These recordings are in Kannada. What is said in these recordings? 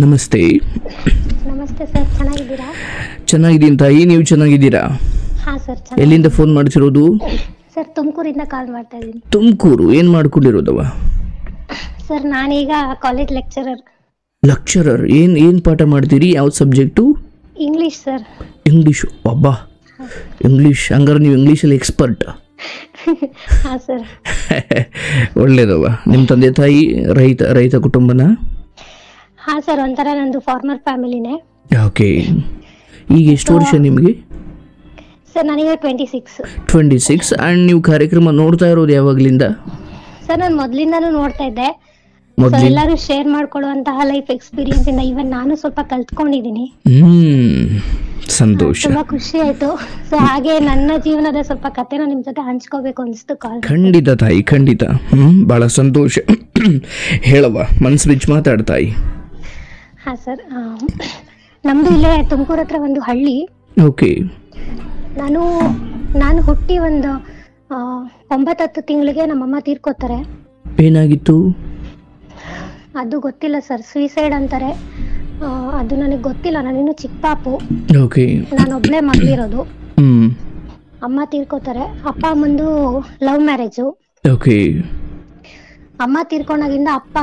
ನಮಸ್ತೆ. ನಮಸ್ತೆ ಸರ್, ಚೆನ್ನಾಗಿದ್ದೀರಾ? ಚೆನ್ನಾಗಿದ್ದೀನಿ ತಾಯಿ, ನೀವು ಚೆನ್ನಾಗಿದ್ದೀರಾ? ಹಾಂ ಸರ್, ಎಲ್ಲಿಂದ ಫೋನ್ ಮಾಡ್ತಿರೋದು? ಸರ್ ತುಮಕೂರಿಂದ ಕಾಲ್ ಮಾಡ್ತಾ ಇದ್ದೀನಿ. ತುಮಕೂರು. ಏನು ಮಾಡ್ಕೊಂಡಿರೋದವ? ಸರ್ ನಾನೀಗ ಕಾಲೇಜ್ ಲೆಕ್ಚರರ್. ಲೆಕ್ಚರರ್? ಏನು ಪಾಠ ಮಾಡ್ತೀರಿ? ಯಾವ ಸಬ್ಜೆಕ್ಟು? English sir. ಇಂಗ್ಲೀಷು? ಅಬ್ಬಾ, ಇಂಗ್ಲೀಷ್ ಹಂಗಾರೆ ನೀವು ಇಂಗ್ಲೀಷಲ್ಲಿ ಎಕ್ಸ್ಪರ್ಟ್. ಹಾಂ ಸರ್. ಒಳ್ಳೇದವ. ನಿಮ್ಮ ತಂದೆ ತಾಯಿ ರೈತ ಕುಟುಂಬನ? ಹಾಂ ಸರ್, ಒಂಥರ ನಂದು ಫಾರ್ಮರ್ ಫ್ಯಾಮಿಲಿನೇ. ಓಕೆ. ಈಗ ಎಷ್ಟು ವರ್ಷ ನಿಮಗೆ? ಸರ್ ನನಗೆ 26. 26. ಆ್ಯಂಡ್ ನೀವು ಕಾರ್ಯಕ್ರಮ ನೋಡ್ತಾ ಇರೋದು ಯಾವಾಗಲಿಂದ? ಸರ್ ನಾನು ಮೊದಲಿಂದನೂ ನೋಡ್ತಾ ಇದ್ದೆ. ಎಲ್ಲರೂ ಶೇರ್ ಮಾಡ್ಕೊಳ್ಳುವಂತಹ ಲೈಫ್ ಎಕ್ಸ್ಪೀರಿಯನ್ಸ್ ಇಂದ ಇವನ್ ನಾನು ಸ್ವಲ್ಪ ಕಲ್ತ್ಕೊಂಡಿದ್ದೀನಿ. ಸಂತೋಷ, ತುಂಬಾ ಖುಷಿ ಆಯ್ತು. ಸೊ ಹಾಗೆ ನನ್ನ ಜೀವನದ ಸ್ವಲ್ಪ ಕಥೆನ ನಿಮ್ ಜೊತೆ ಹಂಚ್ಕೋಬೇಕು ಅನಿಸ್ತು ಕಾಲ್. ಖಂಡಿತ ತಾಯಿ, ಖಂಡಿತ. ಬಹಳ ಸಂತೋಷ. ಹೇಳವ, ಮನ್ಸು ಬಿಚ್ಚಿ ಮಾತಾಡ್ತಾಯಿ. ಹಾ ಸರ್, ನಮ್ದು ಇಲ್ಲೇ ತುಮಕೂರು ಹತ್ರ ಒಂದು ಹಳ್ಳಿ. ಓಕೆ. ನಾನು ಹುಟ್ಟಿ ಒಂದು 9-10 ತಿಂಗಳಿಗೆ ನಮ್ಮಮ್ಮ ತೀರ್ಕೋತಾರೆ. ಏನಾಗಿತ್ತು? ಅದು ಗೊತ್ತಿಲ್ಲ ಸರ್, ಸುಯಿಸೈಡ್ ಅಂತಾರೆ. ಅದು ನನಗೆ ಗೊತ್ತಿಲ್ಲ, ನಾನಿನ್ನು ಚಿಕ್ಕ ಪಾಪು. ಓಕೆ. ನಾನೊಬ್ಳೆ ಮಗಳಿರೋದು. ಅಮ್ಮ ತೀರ್ಕೋತಾರೆ. ಅಪ್ಪ ಅಮ್ಮಂದು ಲವ್ ಮ್ಯಾರೇಜು. ಓಕೆ. ಅಮ್ಮ ತೀರ್ಕೊಂಡಾಗಿಂದ ಅಪ್ಪ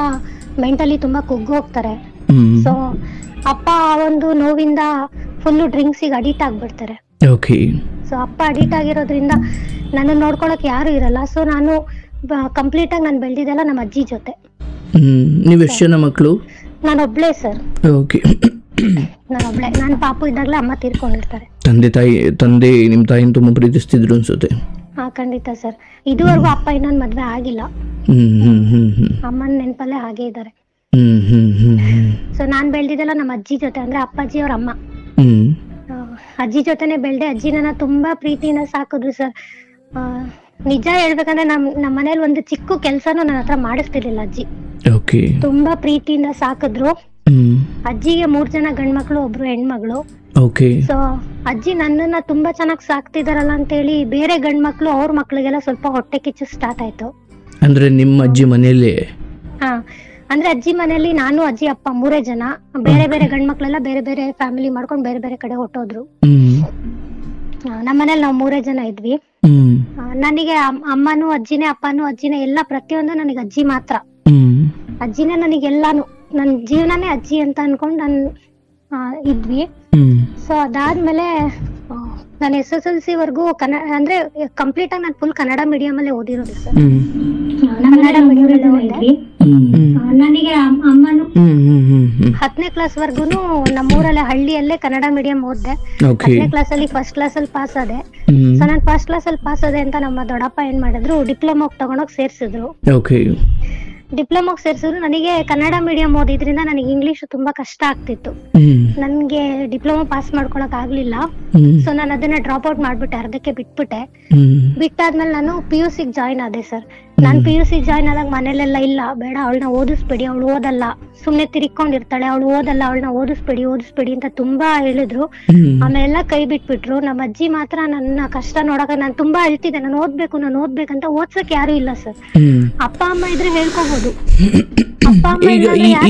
ಮೆಂಟಲಿ ತುಂಬಾ ಕುಗ್ಗು ಹೋಗ್ತಾರೆ. ಸೊ ಅಪ್ಪ ಆ ಒಂದು ನೋವಿಂದ ಫುಲ್ಲು ಡ್ರಿಂಕ್ಸಿಗೆ ಅಡಿಕ್ಟ್ ಆಗ್ಬಿಡ್ತಾರೆ. ಓಕೆ. ಸೊ ಅಪ್ಪ ಅಡಿಕ್ಟ್ ಆಗಿರೋದ್ರಿಂದ ನನ್ನ ನೋಡ್ಕೊಳಕ್ ಯಾರು ಇರಲ್ಲ. ಸೊ ನಾನು ಕಂಪ್ಲೀಟ್ ಆಗಿ ನಾನು ಬೆಳೆದಿದ್ದೆಲ್ಲ ನಮ್ಮ ಅಜ್ಜಿ ಜೊತೆ. ನೀವು ಎಷ್ಟು ಜನ ಮಕ್ಕಳು? ನಾನೊಬ್ಳೆ ಸರ್. ಓಕೆ. ನಾನೊಬ್ಳೆ. ನಾನು ಪಾಪು ಇದ್ದಾಗಲೇ ಅಮ್ಮ ತೀರ್ಕೊಂಡಿರ್ತಾರೆ. ತಂದೆ ನಿಮ್ಮ ತಾಯಿನ ತುಂಬಾ ಪ್ರೀತಿಸ್ತಿದ್ರು ಅನ್ಸುತ್ತೆ. ಹಾ ಖಂಡಿತ ಸರ್. ಇದುವರೆಗೂ ಅಪ್ಪ ಇನ್ನೊಂದು ಮದ್ವೆ ಆಗಿಲ್ಲ. ಅಮ್ಮನ ನೆನಪಲ್ಲೇ ಹಾಗೆ ಇದ್ದಾರೆ. ಸೊ ನಾನ್ ಬೆಳ್ದಿದ್ದೆಲ್ಲ ನಮ್ಮ ಅಜ್ಜಿ ಜೊತೆ, ಅಂದ್ರೆ ಅಪ್ಪಾಜಿ ಅವ್ರ ಅಮ್ಮ. ಅಜ್ಜಿ ಜೊತೆನೆ ಬೆಳ್ದೆ. ಅಜ್ಜಿ ನನ್ನ ತುಂಬಾ ಪ್ರೀತಿಯಿಂದ ಸಾಕಿದ್ರು ಸರ್. ನಿಜ ಹೇಳ್ಬೇಕಂದ್ರೆ ನಮ್ಮ ಮನೇಲಿ ಒಂದು ಚಿಕ್ಕ ಕೆಲ್ಸನೂ ನನ್ನ ಹತ್ರ ಮಾಡಿಸ್ತಿರ್ಲಿಲ್ಲ ಅಜ್ಜಿ. ತುಂಬಾ ಪ್ರೀತಿಯಿಂದ ಸಾಕಿದ್ರು. ಅಜ್ಜಿಗೆ 3 ಜನ ಗಂಡ್ಮಕ್ಳು, 1 ಹೆಣ್ಮಗಳು. ಸೊ ಅಜ್ಜಿ ನನ್ನನ್ನ ತುಂಬಾ ಚೆನ್ನಾಗಿ ಸಾಕ್ತಿದಾರಲ್ಲ ಅಂತ ಹೇಳಿ ಬೇರೆ ಗಂಡ್ಮಕ್ಳು ಅವ್ರ ಮಕ್ಳಿಗೆಲ್ಲ ಸ್ವಲ್ಪ ಹೊಟ್ಟೆ ಕಿಚ್ಚು ಸ್ಟಾರ್ಟ್ ಆಯ್ತು. ಅಂದ್ರೆ ನಿಮ್ಮ ಅಜ್ಜಿ ಮನೆಯಲ್ಲಿ? ಹಾ, ಅಂದ್ರೆ ಅಜ್ಜಿ ಮನೆಯಲ್ಲಿ ನಾನು, ಅಜ್ಜಿ, ಅಪ್ಪ 3 ಜನ. ಬೇರೆ ಬೇರೆ ಗಂಡ್ಮಕ್ಳೆಲ್ಲ ಬೇರೆ ಬೇರೆ ಫ್ಯಾಮಿಲಿ ಮಾಡ್ಕೊಂಡು ಬೇರೆ ಬೇರೆ ಕಡೆ ಹೊಟ್ಟೋದ್ರು. ನಮ್ಮ ಮನೇಲಿ ನಾವು 3 ಜನ ಇದ್ವಿ. ನನಗೆ ಅಮ್ಮನೂ ಅಜ್ಜಿನೇ, ಅಪ್ಪನೂ ಅಜ್ಜಿನೇ, ಎಲ್ಲ ಪ್ರತಿಯೊಂದು ನನಗೆ ಅಜ್ಜಿ ಮಾತ್ರ. ಅಜ್ಜಿನೇ ನನಗೆಲ್ಲಾನು, ನನ್ನ ಜೀವನನೇ ಅಜ್ಜಿ ಅಂತ ಅನ್ಕೊಂಡು ಇದ್ವಿ. ಸೊ ಅದಾದ್ಮೇಲೆ ನಾನು SSLC ವರ್ಗೂ ಅಂದ್ರೆ ಕಂಪ್ಲೀಟ್ ಆಗಿ ನಾನು ಫುಲ್ ಕನ್ನಡ ಮೀಡಿಯಂ ಅಲ್ಲೇ ಓದಿರೋದು ಸರ್. ಕನ್ನಡ ಮೀಡಿಯಂ ಓದಿದ್ವಿ. ನನಗೆ ಅಮ್ಮನು 10ನೇ ಕ್ಲಾಸ್ ವರ್ಗುನು ನಮ್ಮೂರಲ್ಲೇ ಹಳ್ಳಿಯಲ್ಲೇ ಕನ್ನಡ ಮೀಡಿಯಂ ಓದ್ದೆ. 10ನೇ ಕ್ಲಾಸ್ ಅಲ್ಲಿ ಫಸ್ಟ್ ಕ್ಲಾಸ್ ಅಲ್ಲಿ ಪಾಸ್ ಆದೆ. ಸೊ ನಾನು ಫಸ್ಟ್ ಕ್ಲಾಸ್ ಅಲ್ಲಿ ಪಾಸ್ ಆದೆ ಅಂತ ನಮ್ಮ ದೊಡ್ಡಪ್ಪ ಏನ್ ಮಾಡಿದ್ರು, ಡಿಪ್ಲೊಮಾಗ್ ತಗೊಂಡೋಗಿ ಸೇರ್ಸಿದ್ರು. ಡಿಪ್ಲೊಮಾಗ್ ಸೇರ್ಸಿದ್ರು. ನನಗೆ ಕನ್ನಡ ಮೀಡಿಯಂ ಓದಿದ್ರಿಂದ ನನಗೆ ಇಂಗ್ಲಿಷ್ ತುಂಬಾ ಕಷ್ಟ ಆಗ್ತಿತ್ತು. ನನ್ಗೆ ಡಿಪ್ಲೊಮಾ ಪಾಸ್ ಮಾಡ್ಕೊಳಕ್ ಆಗ್ಲಿಲ್ಲ. ಸೊ ನಾನು ಅದನ್ನ ಡ್ರಾಪ್ ಔಟ್ ಮಾಡ್ಬಿಟ್ಟೆ, ಅರ್ಧಕ್ಕೆ ಬಿಟ್ಬಿಟ್ಟೆ. ಬಿಟ್ಟಾದ್ಮೇಲೆ ನಾನು PUC ಜಾಯ್ನ್ ಆದೆ ಸರ್. ನಾನು PUC ಜಾಯ್ನ್ ಆದಾಗ ಮನೇಲೆಲ್ಲ ಇಲ್ಲ, ಬೇಡ ಅವಳನ್ನ ಓದಿಸ್ಬೇಡಿ, ಅವಳು ಓದಲ್ಲ, ಸುಮ್ನೆ ತಿರ್ಕೊಂಡಿರ್ತಾಳೆ, ಅವಳು ಓದಲ್ಲ, ಅವಳನ್ನ ಓದಿಸ್ಬೇಡಿ ಅಂತ ತುಂಬಾ ಹೇಳಿದ್ರು. ಆಮೇಲೆಲ್ಲ ಕೈ ಬಿಟ್ಬಿಟ್ರು. ನಮ್ಮ ಅಜ್ಜಿ ಮಾತ್ರ ನನ್ನ ಕಷ್ಟ ನೋಡಕ, ನಾನು ತುಂಬಾ ಅಳ್ತಿದ್ದೆ, ನಾನು ಓದ್ಬೇಕಂತ ಓದ್ಸಕ್ ಯಾರು ಇಲ್ಲ ಸರ್. ಅಪ್ಪ ಅಮ್ಮ ಇದ್ರೆ ಹೇಳ್ಕೋಬಹುದು.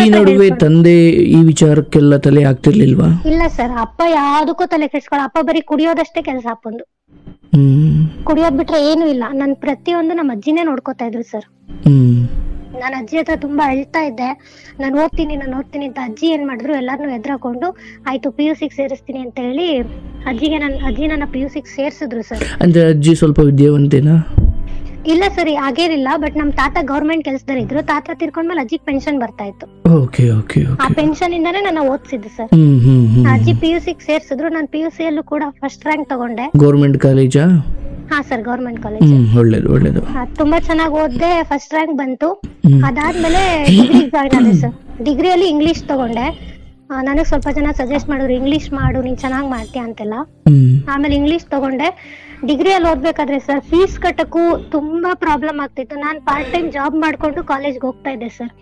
ಈ ನಡುವೆ ತಂದೆ ಈ ವಿಚಾರಕ್ಕೆಲ್ಲ ತಲೆ ಆಗ್ತಿರ್ಲಿಲ್ವಾ? ಇಲ್ಲ ಸರ್, ಅಪ್ಪ ಯಾವ್ದಕ್ಕೂ ತಲೆ ಕೆಡ್ಸ್ಕೊಳ. ಅಪ್ಪ ಬರೀ ಕುಡಿಯೋದಷ್ಟೇ ಕೆಲಸ ಅಪ್ಪಂದು. ಕುಡಿಯೋದ್ ಬಿಟ್ರೆ ಏನು ಇಲ್ಲ. ನನ್ ಪ್ರತಿಯೊಂದು ನಮ್ಮ ಅಜ್ಜಿನೇ ನೋಡ್ಕೋತಾ ಇದ್ರು ಸರ್. ನಾನು ಅಜ್ಜಿ ಹತ್ರ ತುಂಬಾ ಅಳ್ತಾ ಇದ್ದೆ, ನಾನು ಓದ್ತೀನಿ ಅಂತ. ಅಜ್ಜಿ ಏನ್ ಮಾಡಿದ್ರು, ಎಲ್ಲಾರ್ನು ಎದ್ರಾಕೊಂಡು ಆಯ್ತು PUC ಸೇರಿಸ್ತೀನಿ ಅಂತ ಹೇಳಿ ಅಜ್ಜಿ ನನ್ನ PUC ಸೇರ್ಸಿದ್ರು ಸರ್. ಅಂದ್ರೆ ಅಜ್ಜಿ ಸ್ವಲ್ಪ ವಿದ್ಯಾವಂತೇನಾ? ಇಲ್ಲ ಸರಿ, ಹಾಗೇನಿಲ್ಲ. ಬಟ್ ನಮ್ ತಾತ ಗೌರ್ಮೆಂಟ್ ಕೆಲಸದಲ್ಲಿ ಇದ್ರು. ತಾತ ತೀರ್ಕೊಂಡ್ಮೇಲೆ ಅಜ್ಜಿಗೆ ಪೆನ್ಷನ್ ಬರ್ತಾ ಇತ್ತು. ಆ ಪೆನ್ಷನ್ ಇಂದಾನೆ ನನ್ನ ಓದಿಸಿದ್ದು ಸರ್. ಅಜ್ಜಿ PUC ಸೇರ್ಸಿದ್ರು. ನಾನು PUC ಯಲ್ಲೂ ಕೂಡ ಫಸ್ಟ್ ರ್ಯಾಂಕ್ ತಗೊಂಡೆ. ಗೌರ್ಮೆಂಟ್ ಕಾಲೇಜಾ? ಹಾ ಸರ್, ಗೌರ್ಮೆಂಟ್ ಕಾಲೇಜ್. ಒಳ್ಳೇದು. ತುಂಬಾ ಚೆನ್ನಾಗಿ ಓದ್ದೆ, ಫಸ್ಟ್ ರ್ಯಾಂಕ್ ಬಂತು. ಅದಾದ್ಮೇಲೆ ಡಿಗ್ರಿ ಜಾಯ್ನ್ ಆದೆ ಸರ್. ಡಿಗ್ರಿಯಲ್ಲಿ ಇಂಗ್ಲಿಷ್ ತಗೊಂಡೆ. ನನಗೆ ಸ್ವಲ್ಪ ಜನ ಸಜೆಸ್ಟ್ ಮಾಡಿದ್ರು, ಇಂಗ್ಲಿಷ್ ಮಾಡು, ನೀನ್ ಚೆನ್ನಾಗಿ ಮಾಡ್ತೀಯ ಅಂತೆಲ್ಲ. ಆಮೇಲೆ ಇಂಗ್ಲಿಷ್ ತಗೊಂಡೆ. ಡಿಗ್ರಿಯಲ್ಲಿ ಓದ್ಬೇಕಾದ್ರೆ ಸರ್ ಫೀಸ್ ಕಟ್ಟಕ್ಕೂ ತುಂಬಾ ಪ್ರಾಬ್ಲಮ್ ಆಗ್ತಿತ್ತು. ನಾನು ಪಾರ್ಟ್ ಟೈಮ್ ಜಾಬ್ ಮಾಡ್ಕೊಂಡು ಕಾಲೇಜ್ಗೆ ಹೋಗ್ತಾ ಇದ್ದೆ ಸರ್.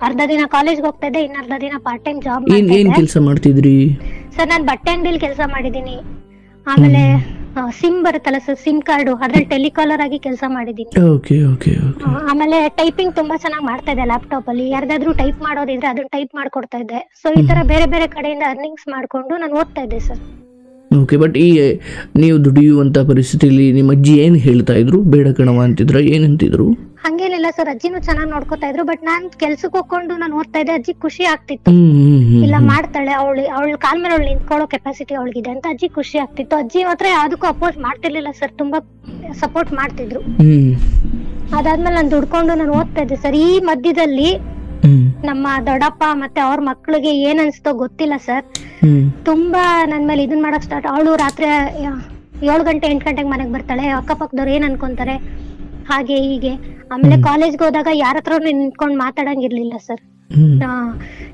ಅರ್ಧ ದಿನ ಕಾಲೇಜ್ಗೆ ಹೋಗ್ತಾ ಇದ್ದೆ, ಇನ್ನರ್ಧ ದಿನ ಪಾರ್ಟ್ ಟೈಮ್ ಜಾಬ್. ಏನ್ ಕೆಲಸ ಮಾಡ್ತಿದ್ರಿ ಸರ್? ನಾನು ಬಟ್ಟೆ ಅಂಗಡಿಯಲ್ಲಿ ಕೆಲಸ ಮಾಡಿದೀನಿ. ಆಮೇಲೆ ಸಿಮ್ ಬರುತ್ತಲ್ಲ ಸರ್, ಸಿಮ್ ಕಾರ್ಡ್ ಅದ್ರಲ್ಲಿ ಟೆಲಿಕಾಲರ್ ಆಗಿ ಕೆಲಸ ಮಾಡಿದೀನಿ. Okay okay okay. ಆಮೇಲೆ ಟೈಪಿಂಗ್ ತುಂಬಾ ಚೆನ್ನಾಗಿ ಮಾಡ್ತಾ ಇದ್ದೆ ಲ್ಯಾಪ್ಟಾಪ್ ಅಲ್ಲಿ. ಯಾರ್ದಾದ್ರೂ ಟೈಪ್ ಮಾಡೋದಿದ್ರೆ ಅದನ್ನ ಟೈಪ್ ಮಾಡ್ಕೊಡ್ತಾ ಇದ್ದೆ. ಸೊ ಈ ತರ ಬೇರೆ ಬೇರೆ ಕಡೆಯಿಂದ ಅರ್ನಿಂಗ್ಸ್ ಮಾಡ್ಕೊಂಡು ನಾನು ಓದ್ತಾ ಇದ್ದೆ ಸರ್. ಓಕೆ, ಬಟ್ ಈ ನೀವು ದುಡಿಯುವಂಥ ಪರಿಸ್ಥಿತಿಯಲ್ಲಿ ನಿಮ್ಮ ಅಜ್ಜಿ ಏನು ಹೇಳ್ತಾ ಇದ್ರು? ಬೇಡ ಕಣವ ಅಂತಿದ್ರ, ಏನಂತಿದ್ರು? ಹಂಗೇನಿಲ್ಲ ಸರ್, ಅಜ್ಜಿನೂ ಚೆನ್ನಾಗಿ ನೋಡ್ಕೋತಾ ಇದ್ರು. ಬಟ್ ನಾನ್ ಕೆಲ್ಸಕ್ಕೆ ಹೋಗ್ಕೊಂಡು ನಾನು ಓದ್ತಾ ಇದ್ದೆ. ಅಜ್ಜಿ ಖುಷಿ ಆಗ್ತಿತ್ತು, ಇಲ್ಲ ಮಾಡ್ತಾಳೆ ಅವಳ ಕಾಲ್ ಮೇಲೆ ಅವಳು ನಿಂತ್ಕೊಳ್ಳೋ ಕೆಪಾಸಿಟಿ ಅವಳಿಗಿದೆ ಅಂತ ಅಜ್ಜಿ ಖುಷಿ ಆಗ್ತಿತ್ತು. ಅಜ್ಜಿ ಮಾತ್ರ ಯಾವ್ದಕ್ಕೂ ಅಪೋಸ್ ಮಾಡ್ತಿರ್ಲಿಲ್ಲ ಸರ್, ತುಂಬಾ ಸಪೋರ್ಟ್ ಮಾಡ್ತಿದ್ರು. ಅದಾದ್ಮೇಲೆ ನಾನು ದುಡ್ಕೊಂಡು ನಾನು ಓದ್ತಾ ಇದ್ದೆ ಸರ್. ಈ ಮಧ್ಯದಲ್ಲಿ ನಮ್ಮ ದೊಡ್ಡಪ್ಪ ಮತ್ತೆ ಅವ್ರ ಮಕ್ಳಿಗೆ ಏನ್ ಅನ್ಸ್ತೋ ಗೊತ್ತಿಲ್ಲ ಸರ್, ತುಂಬಾ ನನ್ ಮೇಲೆ ಇದನ್ ಮಾಡಕ್ ಸ್ಟಾರ್ಟ್. ಅವಳು ರಾತ್ರಿ 7 ಗಂಟೆ 8 ಗಂಟೆಗೆ ಮನೆಗ್ ಬರ್ತಾಳೆ. ಅಕ್ಕಪಕ್ಕದವ್ರು ಏನ್ ಅನ್ಕೊಂತಾರೆ ಹಾಗೆ ಹೀಗೆ. ಆಮೇಲೆ ಕಾಲೇಜ್ಗೆ ಹೋದಾಗ ಯಾರ ಹತ್ರ ನಿಂತ್ಕೊಂಡ್ ಮಾತಾಡಂಗಿರ್ಲಿಲ್ಲ ಸರ್.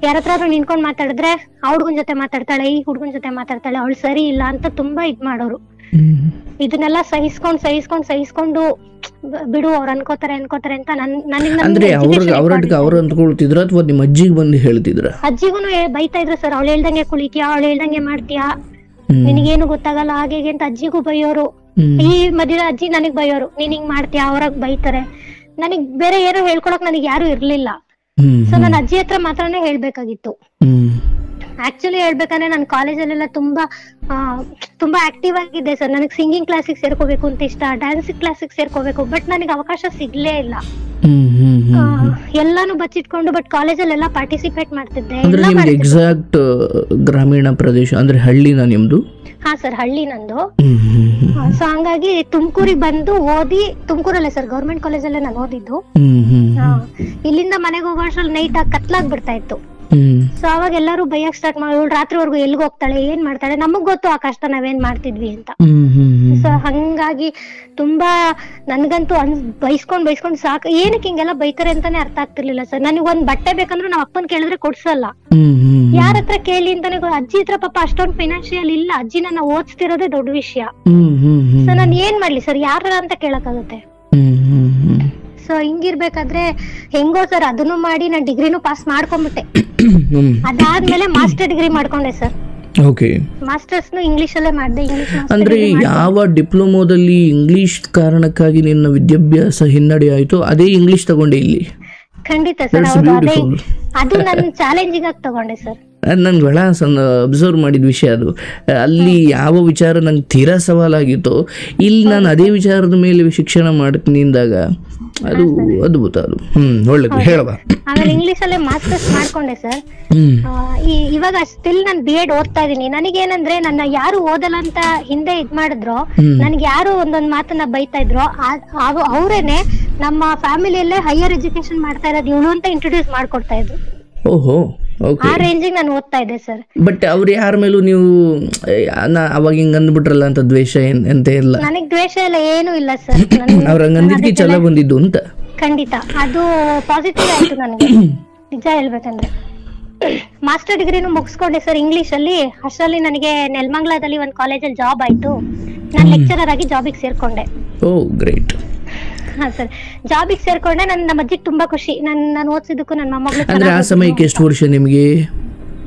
ಯಾರ ಹತ್ರ ನಿಂತ್ಕೊಂಡ್ ಮಾತಾಡಿದ್ರೆ ಆ ಹುಡ್ಗನ್ ಜೊತೆ ಮಾತಾಡ್ತಾಳೆ, ಈ ಹುಡ್ಗನ್ ಜೊತೆ ಮಾತಾಡ್ತಾಳೆ, ಅವಳು ಸರಿ ಇಲ್ಲ ಅಂತ ತುಂಬಾ ಇದ್ ಮಾಡೋರು. ಇದನ್ನೆಲ್ಲ ಸಹಿಸ್ಕೊಂಡು ಬಿಡು, ಅವ್ರು ಅನ್ಕೋತಾರೆ ಅಂತ ಅಂದ್ರೆ ಅವ್ರು ಅಂದ್ಕೊಳ್ತಿದ್ರ ಅಥವಾ ನಿಮ್ಮ ಅಜ್ಜಿಗೆ ಬಂದು ಹೇಳ್ತಿದ್ರ? ಅಜ್ಜಿಗೂನು ಬೈತಾ ಇದ್ರು ಸರ್. ಅವಳು ಹೇಳ್ದಂಗೆ ಕುಳಿತೀಯಾ, ಅವಳು ಹೇಳ್ದಂಗೆ ಮಾಡ್ತೀಯಾ, ನಿನಗೇನು ಗೊತ್ತಾಗಲ್ಲ ಹಾಗೆ ಅಂತ ಅಜ್ಜಿಗೂ ಬೈಯೋರು. ಈ ಮಧ್ಯದ ಅಜ್ಜಿ ನನಗ್ ಬೈಯೋರು, ನೀನ್ ಹಿಂಗ್ ಮಾಡ್ತೀಯಾ, ಅವ್ರಾಗ ಬೈತಾರೆ. ನನಗ್ ಬೇರೆ ಏನೋ ಹೇಳ್ಕೊಳಕ್ ನನಗ್ ಯಾರು ಇರ್ಲಿಲ್ಲ. ಸೊ ನನ್ನ ಅಜ್ಜಿ ಹತ್ರ ಮಾತ್ರನೇ ಹೇಳ್ಬೇಕಾಗಿತ್ತು. ಆಕ್ಚುಲಿ ಹೇಳ್ಬೇಕಂದ್ರೆ ನಾನು ಕಾಲೇಜಲ್ಲೆಲ್ಲ ತುಂಬಾ ಆಕ್ಟಿವ್ ಆಗಿದ್ದೆ ಸರ್. ನನಗೆ ಸಿಂಗಿಂಗ್ ಕ್ಲಾಸಿಗೆ ಸೇರ್ಕೋಬೇಕು ಅಂತ ಇಷ್ಟ, ಡ್ಯಾನ್ಸಿಂಗ್ ಕ್ಲಾಸಿಗೆ ಸೇರ್ಕೋಬೇಕು. ಬಟ್ ನನಗೆ ಅವಕಾಶ ಸಿಗ್ಲೇ ಇಲ್ಲ. ಎಲ್ಲಾನು ಬಚ್ಚಿಟ್ಕೊಂಡು ಬಟ್ ಕಾಲೇಜಲ್ಲೆಲ್ಲ ಪಾರ್ಟಿಸಿಪೇಟ್ ಮಾಡ್ತಿದ್ದೆ. ಎಕ್ಸಾಕ್ಟ್ ಗ್ರಾಮೀಣ ಪ್ರದೇಶ ಅಂದ್ರೆ ಹಳ್ಳಿನ ನಿಮ್ದು? ಹಾ ಸರ್, ಹಳ್ಳಿ ನಂದು. ಸೊ ಹಂಗಾಗಿ ತುಮಕೂರಿಗೆ ಬಂದು ಓದಿ, ತುಮಕೂರಲ್ಲೇ ಸರ್ ಗೌರ್ಮೆಂಟ್ ಕಾಲೇಜಲ್ಲೇ ನಾನು ಓದಿದ್ದು. ಇಲ್ಲಿಂದ ಮನೆಗೆ ಹೋಗೋ ಅಷ್ಟ್ರಲ್ಲಿ ನೈಟ್ ಕತ್ಲಾಗ್ ಬಿಡ್ತಾ ಇತ್ತು. ಸೊ ಅವಾಗ ಎಲ್ಲರೂ ಬೈಯಕ್ ಸ್ಟಾರ್ಟ್ ಮಾಡಿ, ರಾತ್ರಿವರೆಗೂ ಎಲ್ಗ್ ಹೋಗ್ತಾಳೆ, ಏನ್ ಮಾಡ್ತಾಳೆ, ನಮಗ್ ಗೊತ್ತು ಆ ಕಷ್ಟ ನಾವೇನ್ ಮಾಡ್ತಿದ್ವಿ ಅಂತ. ಸೊ ಹಂಗಾಗಿ ತುಂಬಾ ನನ್ಗಂತೂ ಬೈಸ್ಕೊಂಡ್ ಸಾಕು. ಏನಕ್ಕೆ ಹಿಂಗೆಲ್ಲ ಬೈತಾರೆ ಅಂತಾನೆ ಅರ್ಥ ಆಗ್ತಿರ್ಲಿಲ್ಲ ಸರ್. ನನಗ್ ಒಂದ್ ಬಟ್ಟೆ ಬೇಕಂದ್ರೆ ನಾವ್ ಅಪ್ಪನ್ ಕೇಳಿದ್ರೆ ಕೊಡ್ಸಲ್ಲ, ಯಾರ ಹತ್ರ ಕೇಳಿ ಅಂತಾನೆ. ಅಜ್ಜಿ ಹತ್ರ ಪಾಪ ಅಷ್ಟೊಂದ್ ಫೈನಾನ್ಷಿಯಲ್ ಇಲ್ಲ, ಅಜ್ಜಿ ನನ್ನ ಓದಿಸ್ತಿರೋದೇ ದೊಡ್ಡ ವಿಷಯ. ಸೊ ನಾನ್ ಏನ್ ಮಾಡ್ಲಿ ಸರ್, ಯಾರ ಅಂತ ಕೇಳಕ್ಕಾಗುತ್ತೆ? ಸೊ ಹಿಂಗಿರ್ಬೇಕಾದ್ರೆ ಹೆಂಗೋ ಸರ್ ಅದನ್ನು ಮಾಡಿ ನಾನು ಡಿಗ್ರಿನೂ ಪಾಸ್ ಮಾಡ್ಕೊಂಡ್ಬಿಟ್ಟೆ. ಅದಾದ್ಮೇಲೆ ಮಾಸ್ಟರ್ ಡಿಗ್ರಿ ಮಾಡ್ಕೊಂಡೆ ಸರ್. ಮಾಸ್ಟರ್ಸ್ ಇಂಗ್ಲಿಷ್ ಅಲ್ಲೇ ಮಾಡಿದೆ. ಅಂದ್ರೆ ಯಾವ ಡಿಪ್ಲೊಮೋದಲ್ಲಿ ಇಂಗ್ಲಿಷ್ ಕಾರಣಕ್ಕಾಗಿ ನಿನ್ನ ವಿದ್ಯಾಭ್ಯಾಸ ಹಿನ್ನಡೆ ಆಯ್ತು, ಅದೇ ಇಂಗ್ಲಿಷ್ ತಗೊಂಡೆ ಇಲ್ಲಿ? ಖಂಡಿತ ಸರ್, ಅದು ನನ್ನ ಚಾಲೆಂಜಿಂಗ್ ಆಗಿ ತಗೊಂಡೆ ಸರ್. ನನ್ಗೆ ಬಹಳ ಅಬ್ಸರ್ವ್ ಮಾಡಿದ ವಿಷಯ ಅದು. ಅಲ್ಲಿ ಯಾವ ವಿಚಾರ ನಂಗೆ ತೀರಾ ಸವಾಲಾಗಿತ್ತು, ಇಲ್ಲಿ ನಾನು ಅದೇ ವಿಚಾರದ ಮೇಲೆ ಶಿಕ್ಷಣ ಮಾಡ್ತೀನಿ ಅಂದಾಗ ಅದು ಅದ್ಭುತ. ಅದು ಒಳ್ಳೇದು, ಹೇಳವಾ. ಆಮೇಲೆ ಇಂಗ್ಲಿಷ್ ಅಲ್ಲೇ ಮಾಸ್ಟರ್ಸ್ ಮಾಡ್ಕೊಂಡೆ ಸರ್. ಇವಾಗ ಸ್ಟಿಲ್ ನಾನು BEd ಓದ್ತಾ ಇದೀನಿ. ನನಗೇನಂದ್ರೆ ನನ್ನ ಯಾರು ಓದಲ್ಲ ಅಂತ ಹಿಂದೆ ಇದ್ ಮಾಡಿದ್ರು, ನನ್ಗೆ ಯಾರು ಒಂದೊಂದ್ ಮಾತನ್ನ ಬೈತಾ ಇದ್ರು, ಅವರೇನೆ ನಮ್ಮ ಫ್ಯಾಮಿಲಿಯಲ್ಲೇ ಹೈಯರ್ ಎಜುಕೇಶನ್ ಮಾಡ್ತಾ ಇರೋದು ಇವಳು ಅಂತ ಇಂಟ್ರೊಡ್ಯೂಸ್ ಮಾಡ್ಕೊಡ್ತಾ ಇದ್ರು. ಓಹೋ, ಆ ರೇಂಜಿಗೆ ನಾನು ಓದ್ತಾ ಇದ್ದೆ ಸರ್. ಬಟ್ ಅವ್ರು ಯಾರ ಮೇಲೂ ನೀವು ಅವಾಗ ಹಿಂಗ ಅಂದ್ಬಿಟ್ರಲ್ಲ ಅಂತ ದ್ವೇಷ ಎಂತ ಇಲ್ಲ? ನನಗ್ ದ್ವೇಷ ಎಲ್ಲ ಏನು ಇಲ್ಲ ಸರ್. ಅವ್ರ ಹಂಗಂದಿದ್ಕೆ ಚಲ ಬಂದಿದ್ದು ಅಂತ? ಖಂಡಿತ ಅದು ಪಾಸಿಟಿವ್ ಆಯ್ತು ನನಗೆ, ನಿಜ ಹೇಳ್ಬೇಕಂದ್ರೆ. ಮಾಸ್ಟರ್ ಡಿಗ್ರಿನೂ ಮುಗಿಸ್ಕೊಂಡೆ ಸರ್ ಇಂಗ್ಲಿಷ್ ಅಲ್ಲಿ. ಅಷ್ಟರಲ್ಲಿ ನನಗೆ ನೆಲಮಂಗಲದಲ್ಲಿ ಒಂದು ಕಾಲೇಜಲ್ಲಿ ಜಾಬ್ ಆಯ್ತು. ನಾನು ಲೆಕ್ಚರರ್ ಆಗಿ ಜಾಬಿಗೆ ಸೇರ್ಕೊಂಡೆ. ಓ ಗ್ರೇಟ್. ಹಾ ಸರ್, ಜಾಬಿಗೆ ಸೇರ್ಕೊಂಡೆ. ನಮ್ಮ ಅಜ್ಜಿಗೆ ತುಂಬಾ ಖುಷಿ, ನಾನು ಓದಿಸಿದಕ್ಕೂ ನನ್ನ ಮೊಮ್ಮಗಳು. ಅಂದ್ರೆ ಆ ಸಮಯಕ್ಕೆ ಎಷ್ಟು ವರ್ಷ ನಿಮಗೆ?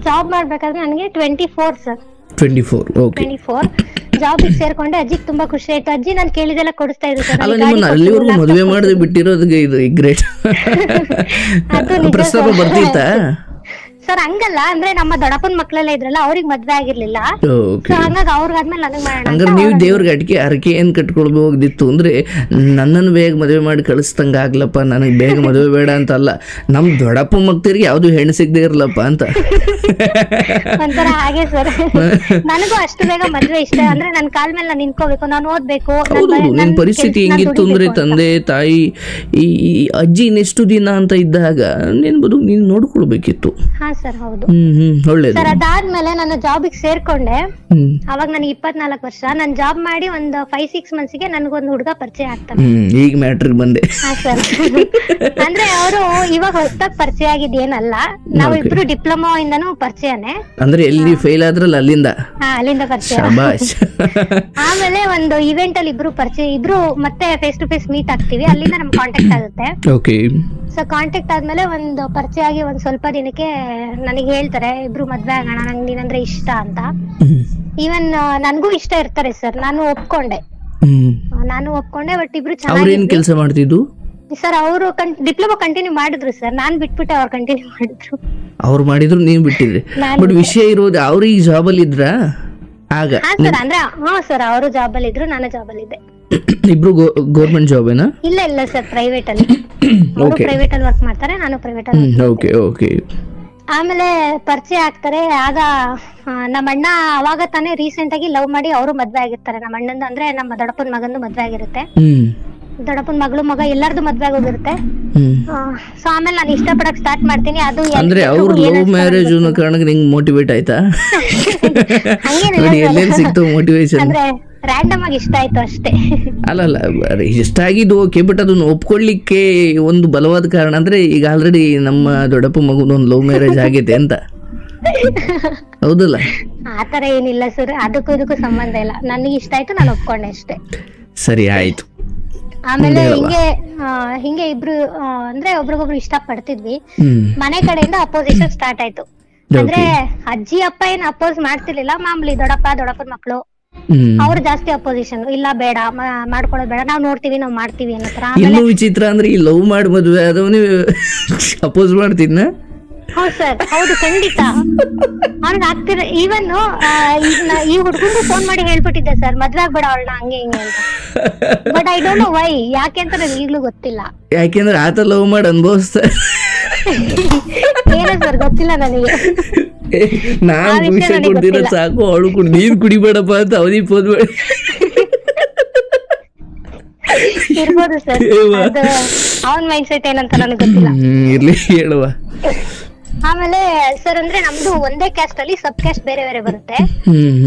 ಜಾಬ್ ಮಾಡ್ಬೇಕಾದ್ರೆ ನನಗೆ 24 ಸರ್. 24. ಓಕೆ, 24 ಜಾಬಿಗೆ ಸೇರ್ಕೊಂಡೆ. ಅಜ್ಜಿಗೆ ತುಂಬಾ ಖುಷಿ ಆಯ್ತು. ಅಜ್ಜಿ ನಾನು ಕೇಳಿದೆಲ್ಲ ಕೊಡಿಸ್ತಾ ಇದ್ರು ಸರ್. ಅಲ್ಲ, ನಿಮ್ಮನ್ನ ಅಲ್ಲಿವರೆಗೂ ಮದುವೆ ಮಾಡದೆ ಬಿಟ್ಟಿರೋದು ಇದು ಗ್ರೇಟ್. ಪ್ರಸ್ತಾಪ ಬರ್ತಿತ್ತಾ ಸರ್? ಹಂಗಲ್ಲ, ಅಂದ್ರೆ ನಮ್ಮ ದೊಡ್ಡಪ್ಪನ ಮಕ್ಕಳೆಲ್ಲ ಇದ್ರಲ್ಲ, ಅವ್ರಿಗೆ ಮದ್ವೆ ಆಗಿರ್ಲಿಲ್ಲ. ಹಂಗಾಗಿ ಅವ್ರಿಗಾದ್ಮೇಲೆ ನನಗ್ ಮಾಡೋಣ. ಹಂಗಾರೆ ನೀವು ದೇವ್ರಿಗೆ ಹರಕೆ ಏನ್ ಕಟ್ಕೊಳ್ಬೋದಿತ್ತು ಅಂದ್ರೆ, ನನ್ನನ್ನು ಬೇಗ ಮದುವೆ ಮಾಡಿ ಕಳಿಸ್ತಂಗ ಆಗ್ಲಪ್ಪ, ನನಗೆ ಬೇಗ ಮದುವೆ ಬೇಡ ಅಂತ ಅಲ್ಲ, ನಮ್ ದೊಡ್ಡಪ್ಪ ಮಕ್ತಿರಿಗೆ ಯಾವ್ದು ಹೆಣ್ಣು ಸಿಗದೆ ಇರ್ಲಪ್ಪ ಅಂತ. ಒಂಥರ ಹಾಗೆ ಸರ್. ನನಗೂ ಅಷ್ಟು ಬೇಗ ಮದ್ವೆ ಇಷ್ಟ. ಅಂದ್ರೆ ನನ್ ಕಾಲ್ ಮೇಲೆ ನಾನು ನಿಂತ್ಕೋಬೇಕು, ನಾನು ಓದ್ಬೇಕು. ನಿನ್ ಪರಿಸ್ಥಿತಿ ಹೆಂಗಿತ್ತು ಅಂದ್ರೆ, ತಂದೆ ತಾಯಿ ಈ ಅಜ್ಜಿ ಇನ್ನೆಷ್ಟು ದಿನ ಅಂತ ಇದ್ದಾಗ ನಿನ್ ಬದುಕು ನೀನ್ ನೋಡ್ಕೊಳ್ಬೇಕಿತ್ತು. ಹಾ ಸರ್, ಹೌದು. ಒಳ್ಳೇದು ಸರ್. ಅದಾದ್ಮೇಲೆ ನಾನು ಜಾಬಿಗೆ ಸೇರ್ಕೊಂಡೆ. ಅವಾಗ ನನಗೆ 24 ವರ್ಷ. ನಾನು ಜಾಬ್ ಮಾಡಿ ಒಂದು 5-6 ಮಂತ್ಸ್ಗೆ ನನ್ಗೊಂದು ಹುಡುಗ ಪರಿಚಯ ಆಗ್ತಾನೆ. ಈಗ ಮ್ಯಾಟ್ರಿಗೆ ಬಂದೆ. ಹಾ ಸರ್. ಅಂದ್ರೆ ಅವರು ಇವಾಗ ಹೊಸದಾಗಿ ಪರಿಚಯ ಆಗಿದ್ದೇನಲ್ಲ, ನಾವು ಇಬ್ರು ಡಿಪ್ಲೊಮಾ ಇಂದನೂ ಪರಿಚಯನೇ. ಅಂದ್ರೆ ಎಲ್ಲಿ ಫೇಲ್ ಆದ್ರಲ್ಲ ಅಲ್ಲಿಂದ? ಹಾ, ಅಲ್ಲಿಂದ ಪರಿಚಯ. ಆಮೇಲೆ ಒಂದು ಇವೆಂಟ್ ಅಲ್ಲಿ ಇಬ್ರು ಮತ್ತೆ ಫೇಸ್ ಟು ಫೇಸ್ ಮೀಟ್ ಆಗ್ತೀವಿ. ಅಲ್ಲಿಂದ ನಮ್ ಕಾಂಟ್ಯಾಕ್ಟ್ ಆಗುತ್ತೆ. ಓಕೆ. ಸೊ ಕಾಂಟ್ಯಾಕ್ಟ್ ಆದ್ಮೇಲೆ ಒಂದು ಪರಿಚಯ ಆಗಿ ಒಂದ್ ಸ್ವಲ್ಪ ದಿನಕ್ಕೆ ನನಗೆ ಹೇಳ್ತಾರೆ, ಇಬ್ರು ಮದ್ವೆ ಆಗೋಣ, ನಂಗೆ ನೀನಂದ್ರೆ ಇಷ್ಟ ಅಂತ. ಈವನ್ ನನ್ಗೂ ಇಷ್ಟ ಇರ್ತಾರೆ ಸರ್. ನಾನು ಒಪ್ಕೊಂಡೆ ಬಟ್ ಇಬ್ರು ಅವ್ರೇನ್ ಕೆಲಸ ಮಾಡ್ತಿದ್ದು ಸರ್? ಅವರು ಡಿಪ್ಲೊಮಾ ಕಂಟಿನ್ಯೂ ಮಾಡಿದ್ರು ಸರ್. ನಾನ್ ಬಿಟ್ಬಿಟ್ಟೆ, ಅವ್ರು ಕಂಟಿನ್ಯೂ ಮಾಡಿದ್ರು. ಅವ್ರು ಮಾಡಿದ್ರು ನೀವ್ ಬಿಟ್ಟಿದ್ರಿ. ಬಟ್ ವಿಷಯ ಇರೋದು ಅವ್ರು ಈ ಜಾಬ್ ಅಲ್ಲಿ ಇದ್ರ ಆಗ? ಸರ್ ಅಂದ್ರೆ ಸರ್ ಅವರು ಜಾಬ್ ಅಲ್ಲಿ ಇದ್ರು, ನಾನು ಜಾಬ್ ಅಲ್ಲಿ ಇದ್ದೆ. ಇಬ್ರು ಗೌರ್ಮೆಂಟ್ ಜಾಬ್ ಏನಾ? ಇಲ್ಲ ಸರ್, ಪ್ರೈವೇಟ್ ಅಲ್ಲಿ. ಅವರು ಪ್ರೈವೇಟ್ ಅಲ್ಲಿ ವರ್ಕ್ ಮಾಡ್ತಾರೆ, ನಾನು ಪ್ರೈವೇಟ್ ಅಲ್ಲಿ. ಓಕೆ. ಆಮೇಲೆ ಪರಿಚಯ ಆಗ್ತಾರೆ. ಆಗ ನಮ್ಮ ಅಣ್ಣ ಅವಾಗ ತಾನೇ ರೀಸೆಂಟ್ ಆಗಿ ಲವ್ ಮಾಡಿ ಅವರು ಮದ್ವೆ ಆಗಿರ್ತಾರೆ. ನಮ್ಮ ಅಣ್ಣಂದು ಅಂದ್ರೆ ನಮ್ಮ ದೊಡ್ಡಪ್ಪನ ಮಗಂದು ಮದ್ವೆ ಆಗಿರುತ್ತೆ. ದೊಡ್ಡಪ್ಪನ ಮಗಳು ಮಗ ಎಲ್ಲಾರ್ದು ಮದ್ವೆ ಆಗೋಗಿರುತ್ತೆ. ಸೊ ಆಮೇಲೆ ನಾನು ಇಷ್ಟಪಡಕ್ ಸ್ಟಾರ್ಟ್ ಮಾಡ್ತೀನಿ. ಅದು ಅಂದ್ರೆ ಅವ್ರ ಲವ್ ಮ್ಯಾರೇಜ್ ಅನ್ನೋ ಕಾರಣಕ್ಕೆ ನಿಂಗೆ ಮೋಟಿವೇಟ್ ಆಯ್ತಾ? ಎಲ್ಲೆಲ್ಲಿ ಸಿಕ್ತು ಮೋಟಿವೇಶನ್? ಅಂದ್ರೆ ರ್ಯಾಂಡಮ್ ಆಗಿ ಇಷ್ಟ ಆಯ್ತು ಅಷ್ಟೇ. ಅಲ್ಲ ಇಷ್ಟ ಆಗಿದ್ದು ಓಕೆ, ಬಟ್ ಅದನ್ನ ಒಪ್ಕೊಳ್ಳಿಕ್ಕೆ ಒಂದು ಬಲವಾದ ಕಾರಣ ಅಂದ್ರೆ ಈಗ ಆಲ್ರೆಡಿ ನಮ್ಮ ದೊಡ್ಡಪ್ಪ ಮಗುನ ಒಂದು ಲವ್ ಮ್ಯಾರೇಜ್ ಆಗೈತೆ ಅಂತ, ಹೌದಲ್ಲ? ಆತರ ಏನಿಲ್ಲ ಸರ್, ಅದಕ್ಕೂ ಇದಕ್ಕೂ ಸಂಬಂಧ ಇಲ್ಲ. ನನಗೆ ಇಷ್ಟ ಆಯ್ತು, ನಾನು ಒಪ್ಕೊಂಡೆ ಅಷ್ಟೇ. ಸರಿ ಆಯ್ತು. ಆಮೇಲೆ ಹಿಂಗೆ ಇಬ್ರು ಅಂದ್ರೆ ಒಬ್ರಿಗೊಬ್ರು ಇಷ್ಟ ಪಡ್ತಿದ್ವಿ. ಮನೆ ಕಡೆಯಿಂದ ಅಪೋಸಿಷನ್ ಸ್ಟಾರ್ಟ್ ಆಯ್ತು. ಅಂದ್ರೆ ಅಜ್ಜಿ ಅಪ್ಪ ಏನ್ ಅಪೋಸ್ ಮಾಡ್ತಿರ್ಲಿಲ್ಲ, ಮಾಮೂಲಿ ದೊಡ್ಡಪ್ಪನ ಮಕ್ಳು ಅವ್ರು ಜಾಸ್ತಿ ಅಪೋಸಿಷನ್. ಇಲ್ಲ ಬೇಡ, ಮಾಡ್ಕೊಳ್ಳೋದು ಬೇಡ, ನಾವ್ ನೋಡ್ತೀವಿ, ನಾವ್ ಮಾಡ್ತೀವಿ ಅನ್ನೋ ತರ. ಇನ್ನೂ ವಿಚಿತ್ರ ಅಂದ್ರೆ ಈ ಲವ್ ಮಾಡಿ ಮದ್ವೆ ಆದವನೇ ಅಪೋಸ್ ಮಾಡ್ತಿದ್ನ? ಹೌದು ಸರ್, ಹೌದು ಖಂಡಿತ. ಅವ್ನಿಗೆ ಆಗ್ತಿರ. ಈವನ್ ಈ ಹುಡುಗಂಗೂ ಫೋನ್ ಮಾಡಿ ಹೇಳ್ಬಿಟ್ಟಿದ್ದೆ ಸರ್, ಮದ್ವೆ ಆಗ್ಬೇಡ ಅವಳನ್ನ ಹಂಗೆ ಹಿಂಗೆ ಅಂತ. But I don't know why, ಯಾಕೆ ಅಂತ ನನಗೆ ಈಗ್ಲೂ ಗೊತ್ತಿಲ್ಲ. ಯಾಕೆಂದ್ರೆ ಆತ ಲವ್ ಮಾಡಿ ಅನ್ಭವಿಸ್ತಾ ಏನೋ ಸರ್ ಗೊತ್ತಿಲ್ಲ ನನಗೆ. ನಾನ್ ವಿಷಯ ಕೊಡ್ತೀರ ಸಾಕು, ಅವಳು ನೀನ್ ಕುಡಿಬೇಡಪ್ಪ ಅಂತ ಅವಧಿ ಪೋದ್ಬೇಡ ಇರ್ಬೋದು ಸರ್. ಅವನ್ ಮೈಂಡ್ ಸೆಟ್ ಏನಂತ ನನಗೆ ಗೊತ್ತಿಲ್ಲ. ಇರ್ಲಿ, ಹೇಳುವ. ಆಮೇಲೆ ಸರ್ ಅಂದ್ರೆ ನಮ್ದು ಒಂದೇ ಕ್ಯಾಸ್ಟ್ ಅಲ್ಲಿ ಸಬ್ ಕ್ಯಾಸ್ಟ್ ಬೇರೆ ಬೇರೆ ಬರುತ್ತೆ.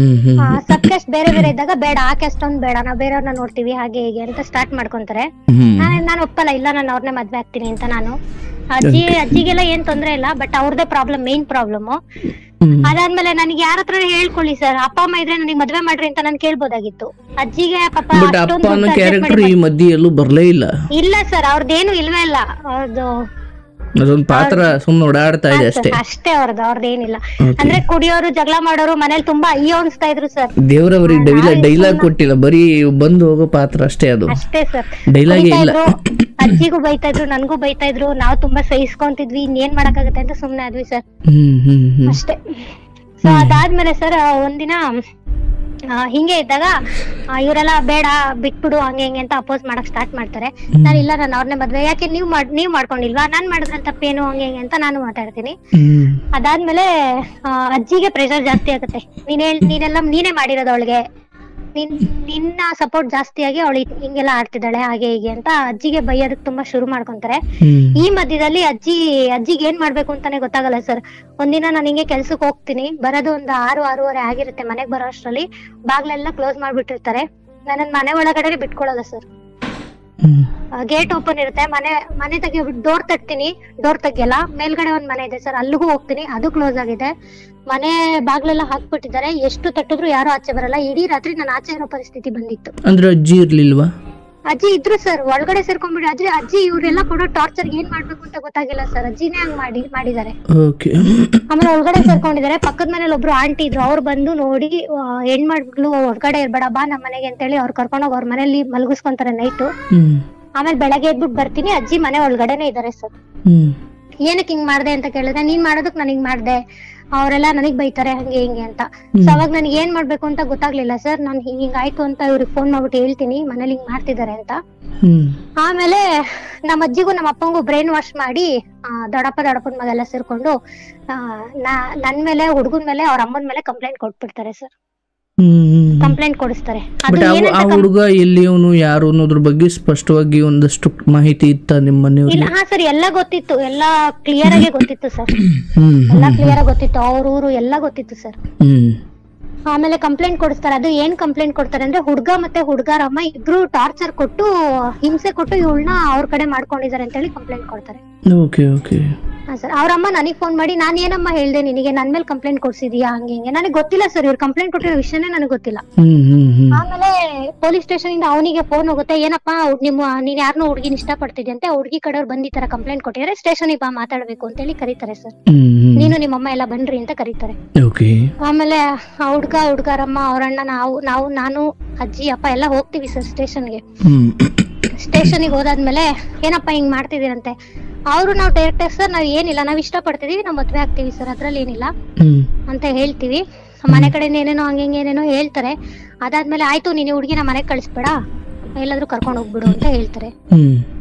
ಸಬ್ ಕ್ಯಾಸ್ಟ್ ಬೇರೆ ಬೇರೆ ಇದ್ದಾಗ ಬೇಡ, ಆ ಕ್ಯಾಸ್ಟ್ ಒಂದ್ ಬೇಡ, ನಾವ್ ಬೇರೆಯವ್ರನ್ನ ನೋಡ್ತೀವಿ ಹಾಗೆ ಹೀಗೆ ಅಂತ ಸ್ಟಾರ್ಟ್ ಮಾಡ್ಕೊಂತಾರೆ. ನಾನು ಒಪ್ಪಲ್ಲ, ಇಲ್ಲ ನಾನು ಅವ್ರನ್ನೇ ಮದ್ವೆ ಆಗ್ತೀನಿ ಅಂತ. ನಾನು ಅಜ್ಜಿಗೆಲ್ಲ ಏನ್ ತೊಂದ್ರೆ ಇಲ್ಲ, ಬಟ್ ಅವ್ರದೇ ಪ್ರಾಬ್ಲಮ್, ಮೇನ್ ಪ್ರಾಬ್ಲಮ್. ಅದಾದ್ಮೇಲೆ ನನಗೆ ಯಾರ ಹತ್ರ ಹೇಳ್ಕೊಳ್ಳಿ ಸರ್, ಅಪ್ಪ ಅಮ್ಮ ಇದ್ರೆ ನನಗೆ ಮದ್ವೆ ಮಾಡ್ರಿ ಅಂತ ನಾನು ಕೇಳ್ಬೋದಾಗಿತ್ತು. ಅಜ್ಜಿಗೆ ಪಾಪ ಕ್ಯಾರೆಕ್ಟರ್ ಈ ಮಧ್ಯೆ ಎಲ್ಲೂ ಬರ್ಲೇ ಇಲ್ಲ. ಇಲ್ಲ ಸರ್, ಅವ್ರದ್ದೇನು ಇಲ್ವೇ ಇಲ್ಲ. ಅವ್ರದ್ದು ಅದೊಂದು ಪಾತ್ರ ಸುಮ್ಮನೆ ಓಡಾಡ್ತಾ ಇದೆ ಅಷ್ಟೇ. ಅವ್ರದ್ದೇನಿಲ್ಲ. ಅಂದ್ರೆ ಕುಡಿಯೋರು, ಜಗಳ ಮಾಡೋರು, ಮನೇಲಿ ತುಂಬಾ ಅಯ್ಯೋ ಅನ್ಸ್ತಾ ಇದ್ರು ಸರ್. ದೇವ್ರವ್ರಿಗೆ ಡೈಲಾಗ್ ಕೊಟ್ಟಿಲ್ಲ, ಬರೀ ಬಂದು ಹೋಗೋ ಪಾತ್ರ ಅಷ್ಟೇ. ಅದು ಅಷ್ಟೇ ಸರ್, ಡೈಲಾಗ್ ಇಲ್ಲ. ಅಜ್ಜಿಗೂ ಬೈತಾ ಇದ್ರು, ನನ್ಗೂ ಬೈತಾ ಇದ್ರು. ನಾವು ತುಂಬಾ ಸಹಿಸ್ಕೊಂತಿದ್ವಿ, ಇನ್ನೇನ್ ಮಾಡಕ್ಕಾಗತ್ತೆ ಅಂತ ಸುಮ್ನೆ ಆದ್ವಿ ಸರ್, ಅಷ್ಟೇ. ಸೊ ಅದಾದ್ಮೇಲೆ ಸರ್ ಒಂದಿನ ಹಿಂಗೆ ಇದ್ದಾಗ ಇವರೆಲ್ಲ ಬೇಡ, ಬಿಟ್ಬಿಡು, ಹಂಗೆ ಹಿಂಗೆ ಅಂತ ಅಪೋಸ್ ಮಾಡಕ್ ಸ್ಟಾರ್ಟ್ ಮಾಡ್ತಾರೆ. ನಾನು ಇಲ್ಲ, ನಾನು ಅವ್ರನ್ನೇ ಮದ್ವೆ, ಯಾಕೆ ನೀವ್ ಮಾಡ್ಕೊಂಡಿಲ್ವಾ, ನಾನ್ ಮಾಡಿದ್ರಲ್ಲಿ ತಪ್ಪೇನು, ಹಂಗೆ ಹಿಂಗೆ ಅಂತ ನಾನು ಮಾತಾಡ್ತೀನಿ. ಅದಾದ್ಮೇಲೆ ಅಜ್ಜಿಗೆ ಪ್ರೆಷರ್ ಜಾಸ್ತಿ ಆಗುತ್ತೆ. ನೀನೆಲ್ಲ ನೀನೇ ಮಾಡಿರೋದು ಅವಳಿಗೆ, ನಿನ್ನ ಸಪೋರ್ಟ್ ಜಾಸ್ತಿ ಆಗಿ ಅವಳು ಹಿಂಗೆಲ್ಲ ಆಡ್ತಿದ್ದಾಳೆ ಹಾಗೆ ಹೀಗೆ ಅಂತ ಅಜ್ಜಿಗೆ ಬೈಯೋದಕ್ ತುಂಬಾ ಶುರು ಮಾಡ್ಕೊಂತಾರೆ. ಈ ಮಧ್ಯದಲ್ಲಿ ಅಜ್ಜಿಗೆ ಏನ್ ಮಾಡ್ಬೇಕು ಅಂತಾನೆ ಗೊತ್ತಾಗಲ್ಲ ಸರ್. ಒಂದಿನ ನಾನು ಹಿಂಗೆ ಕೆಲ್ಸಕ್ಕೆ ಹೋಗ್ತೀನಿ, ಬರೋದು ಒಂದು 6-6:30 ಆಗಿರುತ್ತೆ. ಮನೆಗ್ ಬರೋ ಅಷ್ಟ್ರಲ್ಲಿ ಬಾಗ್ಲೆಲ್ಲ ಕ್ಲೋಸ್ ಮಾಡ್ಬಿಟ್ಟಿರ್ತಾರೆ. ನನ್ನ ಮನೆ ಒಳಗಡೆ ಬಿಟ್ಕೊಳ್ಳಲ್ಲ ಸರ್. ಗೇಟ್ ಓಪನ್ ಇರುತ್ತೆ, ಮನೆ ತೆಗಿಯೋಬಿಟ್ಟು ಡೋರ್ ತಟ್ತೀನಿ, ಡೋರ್ ತೆಗಿಯಲ್ಲ. ಮೇಲ್ಗಡೆ ಒಂದ್ ಮನೆ ಇದೆ ಸರ್, ಅಲ್ಲಿಗೂ ಹೋಗ್ತೀನಿ, ಅದು ಕ್ಲೋಸ್ ಆಗಿದೆ. ಮನೆ ಬಾಗ್ಲೆಲ್ಲ ಹಾಕ್ಬಿಟ್ಟಿದ್ದಾರೆ, ಎಷ್ಟು ತಟ್ಟಿದ್ರು ಯಾರು ಆಚೆ ಬರಲ್ಲ. ಇಡೀ ರಾತ್ರಿ ನಾನು ಆಚೆ ಇರೋ ಪರಿಸ್ಥಿತಿ ಬಂದಿತ್ತು. ಅಂದ್ರೆ ಅಜ್ಜಿ ಇರ್ಲಿಲ್ವಾ? ಅಜ್ಜಿ ಇದ್ರು ಸರ್, ಒಳಗಡೆ ಸೇರ್ಕೊಂಡ್ಬಿಡಿ. ಆದ್ರೆ ಅಜ್ಜಿ ಇವರೆಲ್ಲ ಕೊಡೋ ಟಾರ್ಚರ್ ಏನ್ ಮಾಡ್ಬೇಕು ಅಂತ ಗೊತ್ತಾಗಿಲ್ಲ ಸರ್. ಅಜ್ಜಿನೇ ಹಂಗ್ ಮಾಡಿದ್ದಾರೆ. ಆಮೇಲೆ ಒಳಗಡೆ ಸೇರ್ಕೊಂಡಿದ್ದಾರೆ. ಪಕ್ಕದ ಮನೇಲಿ ಒಬ್ರು ಆಂಟಿ ಇದ್ರು, ಅವ್ರು ಬಂದು ನೋಡಿ ಹೆಣ್ಮಕ್ಳು ಹೊರಗಡೆ ಇರ್ಬೇಡ ಬಾ ನಮ್ಮ ಮನೆಗೆ ಅಂತೇಳಿ ಅವ್ರು ಕರ್ಕೊಂಡೋಗಿ ಅವ್ರ ಮನೇಲಿ ಮಲಗಿಸ್ಕೊಂತಾರೆ ನೈಟು. ಆಮೇಲೆ ಬೆಳಗ್ಗೆ ಎದ್ಬಿಟ್ಟು ಬರ್ತೀನಿ, ಅಜ್ಜಿ ಮನೆ ಒಳಗಡೆನೆ ಇದಾರೆ ಸರ್. ಏನಕ್ಕೆ ಹಿಂಗ್ ಮಾಡ್ದೆ ಅಂತ ಕೇಳಿದ್ರೆ, ನೀನ್ ಮಾಡೋದಕ್ ನಾನು ಹಿಂಗ್ ಮಾಡ್ದೆ, ಅವರೆಲ್ಲ ನನಗ್ ಬೈತಾರೆ ಹಂಗೆ ಹಿಂಗೆ ಅಂತ. ಸೊ ಅವಾಗ ನನಗೆ ಏನ್ ಮಾಡ್ಬೇಕು ಅಂತ ಗೊತ್ತಾಗ್ಲಿಲ್ಲ ಸರ್. ನಾನು ಹಿಂಗಾಯ್ತು ಅಂತ ಇವ್ರಿಗೆ ಫೋನ್ ಮಾಡ್ಬಿಟ್ಟು ಹೇಳ್ತೀನಿ, ಮನೇಲಿ ಹಿಂಗ್ ಮಾಡ್ತಿದ್ದಾರೆ ಅಂತ. ಆಮೇಲೆ ನಮ್ಮ ಅಜ್ಜಿಗೂ ನಮ್ಮ ಅಪ್ಪಂಗೂ ಬ್ರೈನ್ ವಾಶ್ ಮಾಡಿ ದೊಡ್ಡಪ್ಪನ ಮಗ ಎಲ್ಲ ಸೇರ್ಕೊಂಡು ನನ್ ಮೇಲೆ, ಹುಡುಗನ್ ಮೇಲೆ, ಅವ್ರ ಅಮ್ಮನ ಮೇಲೆ ಕಂಪ್ಲೇಂಟ್ ಕೊಟ್ಬಿಡ್ತಾರೆ ಸರ್. ಕಂಪ್ಲೇಂಟ್ ಕೊಡಿಸ್ತಾರೆ. ಆ ಹುಡುಗ ಎಲ್ಲಿಯವನು ಯಾರು ಅನ್ನೋದ್ರ ಬಗ್ಗೆ ಸ್ಪಷ್ಟವಾಗಿ ಒಂದಷ್ಟು ಮಾಹಿತಿ ಇತ್ತ ನಿಮ್ಮ ಮನೆಯವ್ರಿಗೆ? ಹಾ ಸರ್, ಎಲ್ಲ ಗೊತ್ತಿತ್ತು, ಎಲ್ಲ ಕ್ಲಿಯರ್ ಆಗಿ ಗೊತ್ತಿತ್ತು ಸರ್. ಎಲ್ಲ ಕ್ಲಿಯರ್ ಆಗಿ ಗೊತ್ತಿತ್ತು, ಅವ್ರ ಊರು ಎಲ್ಲ ಗೊತ್ತಿತ್ತು ಸರ್. ಆಮೇಲೆ ಕಂಪ್ಲೇಂಟ್ ಕೊಡಿಸ್ತಾರೆ. ಅದು ಏನ್ ಕಂಪ್ಲೇಂಟ್ ಕೊಡ್ತಾರೆ ಅಂದ್ರೆ, ಹುಡ್ಗ ಮತ್ತೆ ಹುಡ್ಗಾರಮ್ಮ ಇಬ್ರು ಟಾರ್ಚರ್ ಕೊಟ್ಟು, ಹಿಂಸೆ ಕೊಟ್ಟು ಇವಳನ್ನ ಅವ್ರ ಕಡೆ ಮಾಡ್ಕೊಂಡಿದ್ದಾರೆ ಅಂತ ಹೇಳಿ ಕಂಪ್ಲೇಂಟ್ ಕೊಡ್ತಾರೆ. ಸರ್ ಅವ್ರ ಅಮ್ಮ ನನಗೆ ಫೋನ್ ಮಾಡಿ ನಾನ್ ಏನಮ್ಮ ಹೇಳ್ದೆ ನಿನಗೆ ನನ್ ಮೇಲೆ ಕಂಪ್ಲೇಂಟ್ ಕೊಡ್ಸಿದ್ಯಾ ಹಂಗೆ ಹಿಂಗೆ ನನಗೆ ಗೊತ್ತಿಲ್ಲ ಸರ್, ಇವ್ರು ಕಂಪ್ಲೇಂಟ್ ಕೊಟ್ಟಿರೋ ವಿಷಯನೇ ನನಗೆ ಗೊತ್ತಿಲ್ಲ. ಆಮೇಲೆ ಪೊಲೀಸ್ ಸ್ಟೇಷನ್ ಇಂದ ಅವನಿಗೆ ಫೋನ್ ಹೋಗುತ್ತೆ, ಏನಪ್ಪಾ ನೀನ್ ಯಾರನ್ನೋ ಹುಡುಗಿನ ಇಷ್ಟಪಡ್ತಿದ್ಯಂತೆ, ಹುಡುಗಿ ಕಡೆಯವ್ರು ಬಂದ್ ಈ ತರ ಕಂಪ್ಲೇಂಟ್ ಕೊಟ್ಟಿದ್ದಾರೆ, ಸ್ಟೇಷನ್ಗೆ ಬಾ ಮಾತಾಡ್ಬೇಕು ಅಂತ ಹೇಳಿ ಕರೀತಾರೆ ಸರ್. ನೀನು ನಿಮ್ಮಮ್ಮ ಎಲ್ಲ ಬನ್ರಿ ಅಂತ ಕರೀತಾರೆ. ಆಮೇಲೆ ಹುಡ್ಗಾರಮ್ಮ ಅವ್ರಣ್ಣ ನಾನು ಅಜ್ಜಿ ಅಪ್ಪ ಎಲ್ಲ ಹೋಗ್ತೀವಿ ಸರ್ ಸ್ಟೇಷನ್ಗೆ. ಸ್ಟೇಷನ್ಗೆ ಹೋದಾದ್ಮೇಲೆ ಏನಪ್ಪಾ ಹಿಂಗ್ ಮಾಡ್ತಿದೀರಂತೆ, ಅವರು ನಾವು ಡೈರೆಕ್ಟ್ ಸರ್ ನಾವ್ ಏನಿಲ್ಲ, ನಾವ್ ಇಷ್ಟ ಪಡ್ತಿದೀವಿ, ನಾವ್ ಮದ್ವೆ ಆಗ್ತೀವಿ ಸರ್, ಅದ್ರಲ್ಲಿ ಏನಿಲ್ಲ ಅಂತ ಹೇಳ್ತೀವಿ. ಮನೆ ಕಡೆ ಏನೇನೋ ಹಂಗೆ ಏನೇನೋ ಹೇಳ್ತಾರೆ. ಅದಾದ್ಮೇಲೆ ಆಯ್ತು ನೀನು ಹುಡುಗಿನ ಮನೆಗ್ ಕಳಿಸ್ಬೇಡ, ಎಲ್ಲಾದ್ರೂ ಕರ್ಕೊಂಡ್ ಹೋಗ್ಬಿಡು ಅಂತ ಹೇಳ್ತಾರೆ.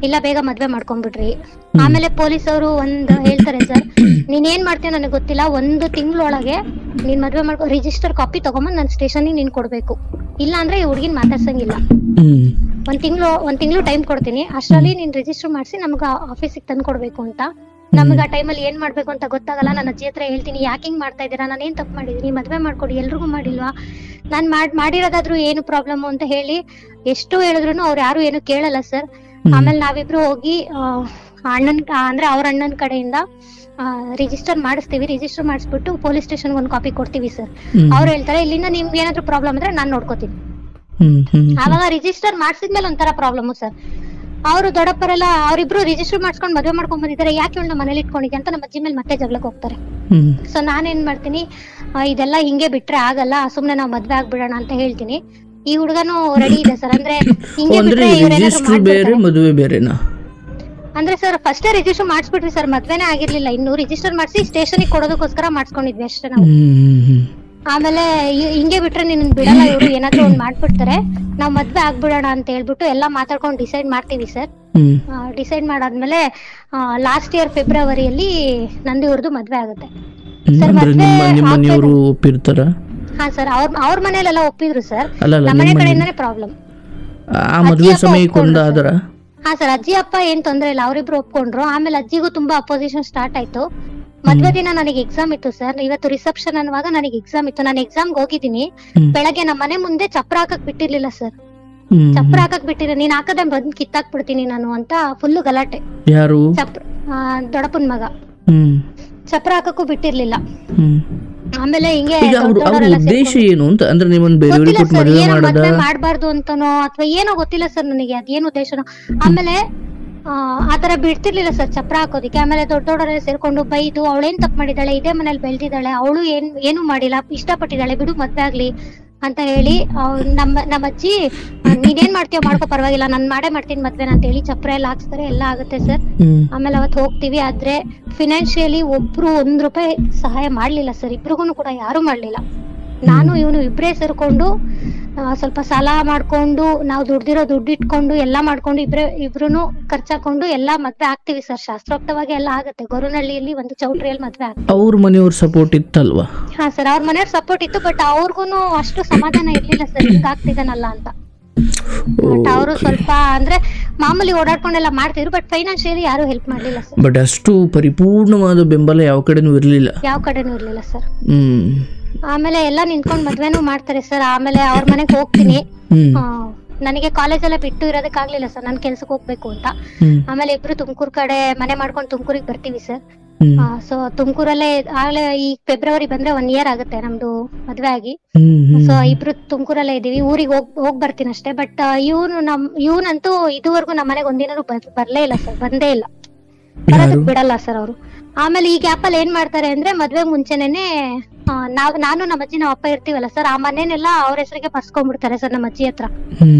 ಇಲ್ಲ ಬೇಗ ಮದ್ವೆ ಮಾಡ್ಕೊಂಡ್ಬಿಡ್ರಿ. ಆಮೇಲೆ ಪೊಲೀಸ್ ಅವರು ಹೇಳ್ತಾರೆ, ಸರ್ ನೀನ್ ಏನ್ ಮಾಡ್ತೀಯ ನನಗೆ ಗೊತ್ತಿಲ್ಲ, 1 ತಿಂಗಳೊಳಗೆ ನೀನ್ ಮದ್ವೆ ಮಾಡ್ಕೊ, ರಿಜಿಸ್ಟರ್ ಕಾಪಿ ತಗೊಂಬಂದ್ ನನ್ ಸ್ಟೇಷನ್ ನೀನ್ ಕೊಡ್ಬೇಕು, ಇಲ್ಲ ಅಂದ್ರೆ ಈ ಹುಡುಗಿನ ಮಾತಾಡ್ಸಂಗಿಲ್ಲ. 1 ತಿಂಗಳು ಟೈಮ್ ಕೊಡ್ತೀನಿ, ಅಷ್ಟ್ರಲ್ಲಿ ನೀನ್ ರಿಜಿಸ್ಟರ್ ಮಾಡಿಸಿ ನಮ್ಗ ಆಫೀಸಿಗೆ ತಂದು ಕೊಡ್ಬೇಕು ಅಂತ. ನಮ್ಗ ಆ ಟೈಮಲ್ಲಿ ಏನ್ ಮಾಡ್ಬೇಕು ಅಂತ ಗೊತ್ತಾಗಲ್ಲ. ನನ್ನ ಅಜ್ಜಿ ಹತ್ರ ಹೇಳ್ತೀನಿ, ಯಾಕೆ ಹಿಂಗ್ ಮಾಡ್ತಾ ಇದೀರಾ, ನಾನು ಏನ್ ತಪ್ಪು ಮಾಡಿದೀನಿ, ಮದ್ವೆ ಮಾಡ್ಕೊಡಿ, ಎಲ್ರಿಗೂ ಮಾಡಿಲ್ವಾ, ನಾನ್ ಮಾಡಿರೋದಾದ್ರೂ ಏನು ಪ್ರಾಬ್ಲಮ್ ಅಂತ ಹೇಳಿ ಎಷ್ಟು ಹೇಳಿದ್ರು ಅವ್ರು ಯಾರು ಏನು ಕೇಳಲ್ಲ ಸರ್. ಆಮೇಲೆ ನಾವಿಬ್ರು ಹೋಗಿ ಅಂದ್ರೆ ಅವ್ರ ಅಣ್ಣನ ಕಡೆಯಿಂದ ರಿಜಿಸ್ಟರ್ ಮಾಡಿಸ್ತೀವಿ. ರಿಜಿಸ್ಟರ್ ಮಾಡಿಸ್ಬಿಟ್ಟು ಪೊಲೀಸ್ ಸ್ಟೇಷನ್ 1 ಕಾಪಿ ಕೊಡ್ತೀವಿ ಸರ್. ಅವ್ರು ಹೇಳ್ತಾರೆ, ಇಲ್ಲಿಂದ ನಿಮ್ಗೆ ಏನಾದ್ರು ಪ್ರಾಬ್ಲಮ್ ಅಂದ್ರೆ ನಾನ್ ನೋಡ್ಕೋತೀನಿ. ಆವಾಗ ರಿಜಿಸ್ಟರ್ ಮಾಡ್ಸಿದ್ಮೇಲೆ ಒಂಥರ ಪ್ರಾಬ್ಲಮ್ ಸರ್. ಅವರು ದೊಡ್ಡಪ್ಪರೆಲ್ಲ ಅವರಿಬ್ರು ರಿಜಿಸ್ಟರ್ ಮಾಡ್ಸ್ಕೊಂಡ್ ಮದ್ವೆ ಮಾಡ್ಕೊಂಡ್ ಬಂದಿದ್ದಾರೆ, ಯಾಕೆ ಇವಳನ್ನ ಮನೇಲಿ ಇಟ್ಕೊಂಡಿದ್ದೆ ಅಂತ ನಮ್ಮ ಅಜ್ಜಿ ಮೇಲೆ ಮತ್ತೆ ಜಗಳಕ್ಕೆ ಹೋಗ್ತಾರೆ. ಸೊ ನಾನೇನ್ ಮಾಡ್ತೀನಿ, ಇದೆಲ್ಲ ಹಿಂಗೆ ಬಿಟ್ರೆ ಆಗಲ್ಲ, ಸುಮ್ನೆ ನಾವ್ ಮದ್ವೆ ಆಗ್ಬಿಡೋಣ ಅಂತ ಹೇಳ್ತೀನಿ. ಈ ಹುಡುಗನು ರೆಡಿ ಇದೆ ಸರ್, ಅಂದ್ರೆ ಹಿಂಗೆ ಅಂದ್ರೆ ಸರ್ ಫಸ್ಟೇ ರಿಜಿಸ್ಟರ್ ಮಾಡಿಸ್ಬಿಟ್ವಿ ಸರ್, ಮದ್ವೆನೇ ಆಗಿರ್ಲಿಲ್ಲ ಇನ್ನು. ರಿಜಿಸ್ಟರ್ ಮಾಡಿಸಿ ಸ್ಟೇಷನ್ಗೆ ಕೊಡೋದಕ್ಕೋಸ್ಕರ ಮಾಡ್ಸ್ಕೊಂಡಿದ್ವಿ ಅಷ್ಟೇ ನಾವು. ಆಮೇಲೆ ಹಿಂಗೆ ಬಿಟ್ರೆ ನಿನ್ ಬಿಡಲ್ಲ ಇವ್ರು, ಏನಾದ್ರು ಒಂದ್ ಮಾಡ್ಬಿಡ್ತಾರೆ, ನಾವ್ ಮದ್ವೆ ಆಗ್ಬಿಡೋಣ ಅಂತ ಹೇಳ್ಬಿಟ್ಟು ಎಲ್ಲಾ ಮಾತಾಡ್ಕೊಂಡು ಡಿಸೈಡ್ ಮಾಡ್ತೀವಿ ಸರ್. ಡಿಸೈಡ್ ಮಾಡಾದ್ಮೇಲೆ ಲಾಸ್ಟ್ ಇಯರ್ ಫೆಬ್ರವರಿಯಲ್ಲಿ ನಂದು ಇವ್ರದ್ದು ಮದ್ವೆ ಆಗುತ್ತೆ ಸರ್. ಹಾ ಸರ್, ಅವ್ರ ಮನೇಲೆಲ್ಲ ಒಪ್ಪಿದ್ರು ಸರ್, ನಮ್ಮ ಮನೆ ಕಡೆಯಿಂದಾನೇ ಪ್ರಾಬ್ಲಮ್. ಹಾ ಸರ್, ಅಜ್ಜಿ ಅಪ್ಪ ಏನ್ ತೊಂದ್ರೆ ಇಲ್ಲ, ಅವ್ರಿಬ್ರು ಒಪ್ಕೊಂಡ್ರು. ಆಮೇಲೆ ಅಜ್ಜಿಗೂ ತುಂಬಾ ಅಪೋಸಿಷನ್ ಸ್ಟಾರ್ಟ್ ಆಯ್ತು. ಮದ್ವೆ ದಿನ ನನಗೆ ಎಕ್ಸಾಮ್ ಇತ್ತು ಸರ್, ಇವತ್ತು ರಿಸೆಪ್ಷನ್ ಅನ್ನುವಾಗ ನನಗೆ ಎಕ್ಸಾಮ್ ಇತ್ತು. ನಾನು ಎಕ್ಸಾಮ್ಗೆ ಹೋಗಿದ್ದೀನಿ, ಬೆಳಗ್ಗೆ ನಮ್ಮ ಮನೆ ಮುಂದೆ ಚಪ್ರ ಹಾಕಕ್ ಬಿಟ್ಟಿರ್ಲಿಲ್ಲ ಸರ್. ಚಪ್ರ ಹಾಕಕ್ ಬಿಟ್ಟಿರ, ನೀನ್ ಹಾಕದೆ ಬಂದ್ ಕಿತ್ತಾಕ್ ಬಿಡ್ತೀನಿ ನಾನು ಅಂತ ಫುಲ್ ಗಲಾಟೆ. ಯಾರು? ದೊಡ್ಡಪ್ಪನ ಮಗ. ಚಪ್ರ ಹಾಕಕ್ಕೂ ಬಿಟ್ಟಿರ್ಲಿಲ್ಲ. ಆಮೇಲೆ ಹಿಂಗೆ ಉದ್ದೇಶ ಏನು ಅಂತ ಅಂದ್ರೆ ಮದ್ವೆ ಮಾಡ್ಬಾರ್ದು ಅಂತನೋ ಅಥವಾ ಏನೋ ಗೊತ್ತಿಲ್ಲ ಸರ್ ನನಗೆ, ಅದೇನು ಉದ್ದೇಶನೋ. ಆಮೇಲೆ ಆತರ ಬಿಡ್ತಿರ್ಲಿಲ್ಲ ಸರ್ ಚಪ್ರ ಹಾಕೋದಿಕ್ಕೆ. ಆಮೇಲೆ ದೊಡ್ಡವರೆಲ್ಲ ಸೇರ್ಕೊಂಡು ಬೈದು, ಅವಳೇನ್ ತಪ್ಪು ಮಾಡಿದಾಳೆ, ಇದೇ ಮನೇಲಿ ಬೆಳ್ದಿದ್ದಾಳೆ, ಅವಳು ಏನು ಮಾಡಿಲ್ಲ, ಇಷ್ಟಪಟ್ಟಿದ್ದಾಳೆ, ಬಿಡು ಮದ್ವೆ ಆಗ್ಲಿ ಅಂತ ಹೇಳಿ ನಮ್ಮ ಅಜ್ಜಿ ನೀನೇನ್ ಮಾಡ್ತೀಯೋ ಮಾಡ್ಕೋ ಪರವಾಗಿಲ್ಲ, ನಾನ್ ಮಾಡೇ ಮಾಡ್ತೀನಿ ಮದ್ವೆನ ಅಂತ ಹೇಳಿ ಚಪ್ರ ಎಲ್ಲ ಹಾಕ್ಸ್ತಾರೆ, ಎಲ್ಲ ಆಗುತ್ತೆ ಸರ್. ಆಮೇಲೆ ಅವತ್ತು ಹೋಗ್ತೀವಿ. ಆದ್ರೆ ಫಿನಾನ್ಷಿಯಲಿ ಒಬ್ರು ₹1 ಸಹಾಯ ಮಾಡ್ಲಿಲ್ಲ ಸರ್, ಇಬ್ರಿಗೂ ಕೂಡ ಯಾರು ಮಾಡ್ಲಿಲ್ಲ. ನಾನು ಇವನು ಇಬ್ರೇ ಸೇರ್ಕೊಂಡು ಸ್ವಲ್ಪ ಸಾಲ ಮಾಡ್ಕೊಂಡು, ನಾವು ದುಡ್ದಿರೋ ದುಡ್ಡು ಇಟ್ಕೊಂಡು ಎಲ್ಲಾ ಮಾಡ್ಕೊಂಡು ಇಬ್ರು ಖರ್ಚಾಕೊಂಡು ಎಲ್ಲಾ ಮದ್ವೆ ಆಗ್ತೀವಿ ಸರ್. ಶಾಸ್ತ್ರೋಕ್ತವಾಗಿ ಎಲ್ಲ ಆಗುತ್ತೆ. ಗೊರವನಹಳ್ಳಿಯಲ್ಲಿ ಒಂದು ಚೌಟ್ರಿಯಲ್ಲಿ ಮದ್ವೆ ಆಗ್ತೀವಿ. ಅವ್ರ ಮನೆಯವ್ರ ಸಪೋರ್ಟ್ ಇತ್ತಲ್ವಾ? ಹಾ ಸರ್, ಅವ್ರ ಮನೆಯವ್ರ ಸಪೋರ್ಟ್ ಇತ್ತು, ಬಟ್ ಅವ್ರಿಗೂ ಅಷ್ಟು ಸಮಾಧಾನ ಇರ್ಲಿಲ್ಲ ಸರ್, ಹಿಂಗ್ ಆಗ್ತಿದಾನಲ್ಲ ಅಂತ. ಬಟ್ ಅವರು ಸ್ವಲ್ಪ ಅಂದ್ರೆ ಮಾಮೂಲಿ ಓಡಾಡ್ಕೊಂಡೆಲ್ಲ ಮಾಡ್ತಿದ್ರು, ಬಟ್ ಫೈನಾನ್ಷಿಯಲಿ ಯಾರು ಹೆಲ್ಪ್ ಮಾಡ್ಲಿಲ್ಲ ಸರ್. ಬಟ್ ಅಷ್ಟು ಪರಿಪೂರ್ಣವಾದ ಬೆಂಬಲ ಯಾವ ಕಡೆನೂ ಇರ್ಲಿಲ್ಲ ಸರ್. ಆಮೇಲೆ ಎಲ್ಲ ನಿಂತ್ಕೊಂಡ್ ಮದ್ವೆನೂ ಮಾಡ್ತಾರೆ ಸರ್. ಆಮೇಲೆ ಅವ್ರ ಮನೆಗ್ ಹೋಗ್ತೀನಿ. ನನಗೆ ಕಾಲೇಜ್ ಎಲ್ಲ ಬಿಟ್ಟು ಇರೋದಕ್ಕಾಗ್ಲಿಲ್ಲ ಸರ್, ನಾನ್ ಕೆಲ್ಸಕ್ಕೆ ಹೋಗ್ಬೇಕು ಅಂತ. ಆಮೇಲೆ ಇಬ್ರು ತುಮಕೂರ್ ಕಡೆ ಮನೆ ಮಾಡ್ಕೊಂಡು ತುಮಕೂರಿಗೆ ಬರ್ತೀವಿ ಸರ್. ಸೊ ತುಮಕೂರಲ್ಲೇ ಆಗ್ಲೇ ಈ ಫೆಬ್ರವರಿ ಬಂದ್ರೆ 1 year ಆಗುತ್ತೆ ನಮ್ದು ಮದ್ವೆ ಆಗಿ. ಸೊ ಇಬ್ರು ತುಮಕೂರಲ್ಲೇ ಇದೀವಿ. ಊರಿಗೆ ಹೋಗ್ ಬರ್ತೀನಿ ಅಷ್ಟೇ. ಬಟ್ ಇವನಂತೂ ಇದುವರೆಗೂ ನಮ್ಮ ಮನೆಗೆ ಒಂದಿನೂ ಬರ್ಲೇ ಇಲ್ಲ ಸರ್, ಬಂದೇ ಇಲ್ಲ, ಬರೋದಕ್ ಬಿಡಲ್ಲ ಸರ್ ಅವರು. ಆಮೇಲೆ ಈ ಗ್ಯಾಪ್ ಅಲ್ಲಿ ಏನ್ ಮಾಡ್ತಾರೆ ಅಂದ್ರೆ ಮದ್ವೆಗ್ ಮುಂಚೆನೆ ನಾನು ನಮ್ಮ ಅಜ್ಜಿ ನಮ್ಮ ಅಪ್ಪ ಇರ್ತೀವಲ್ಲ ಸರ್, ಆ ಮನೆನೆಲ್ಲ ಅವ್ರ ಹೆಸರಿಗೆ ಬರ್ಸ್ಕೊಂಡ್ಬಿಡ್ತಾರೆ ಸರ್ ನಮ್ಮ ಅಜ್ಜಿ ಹತ್ರ.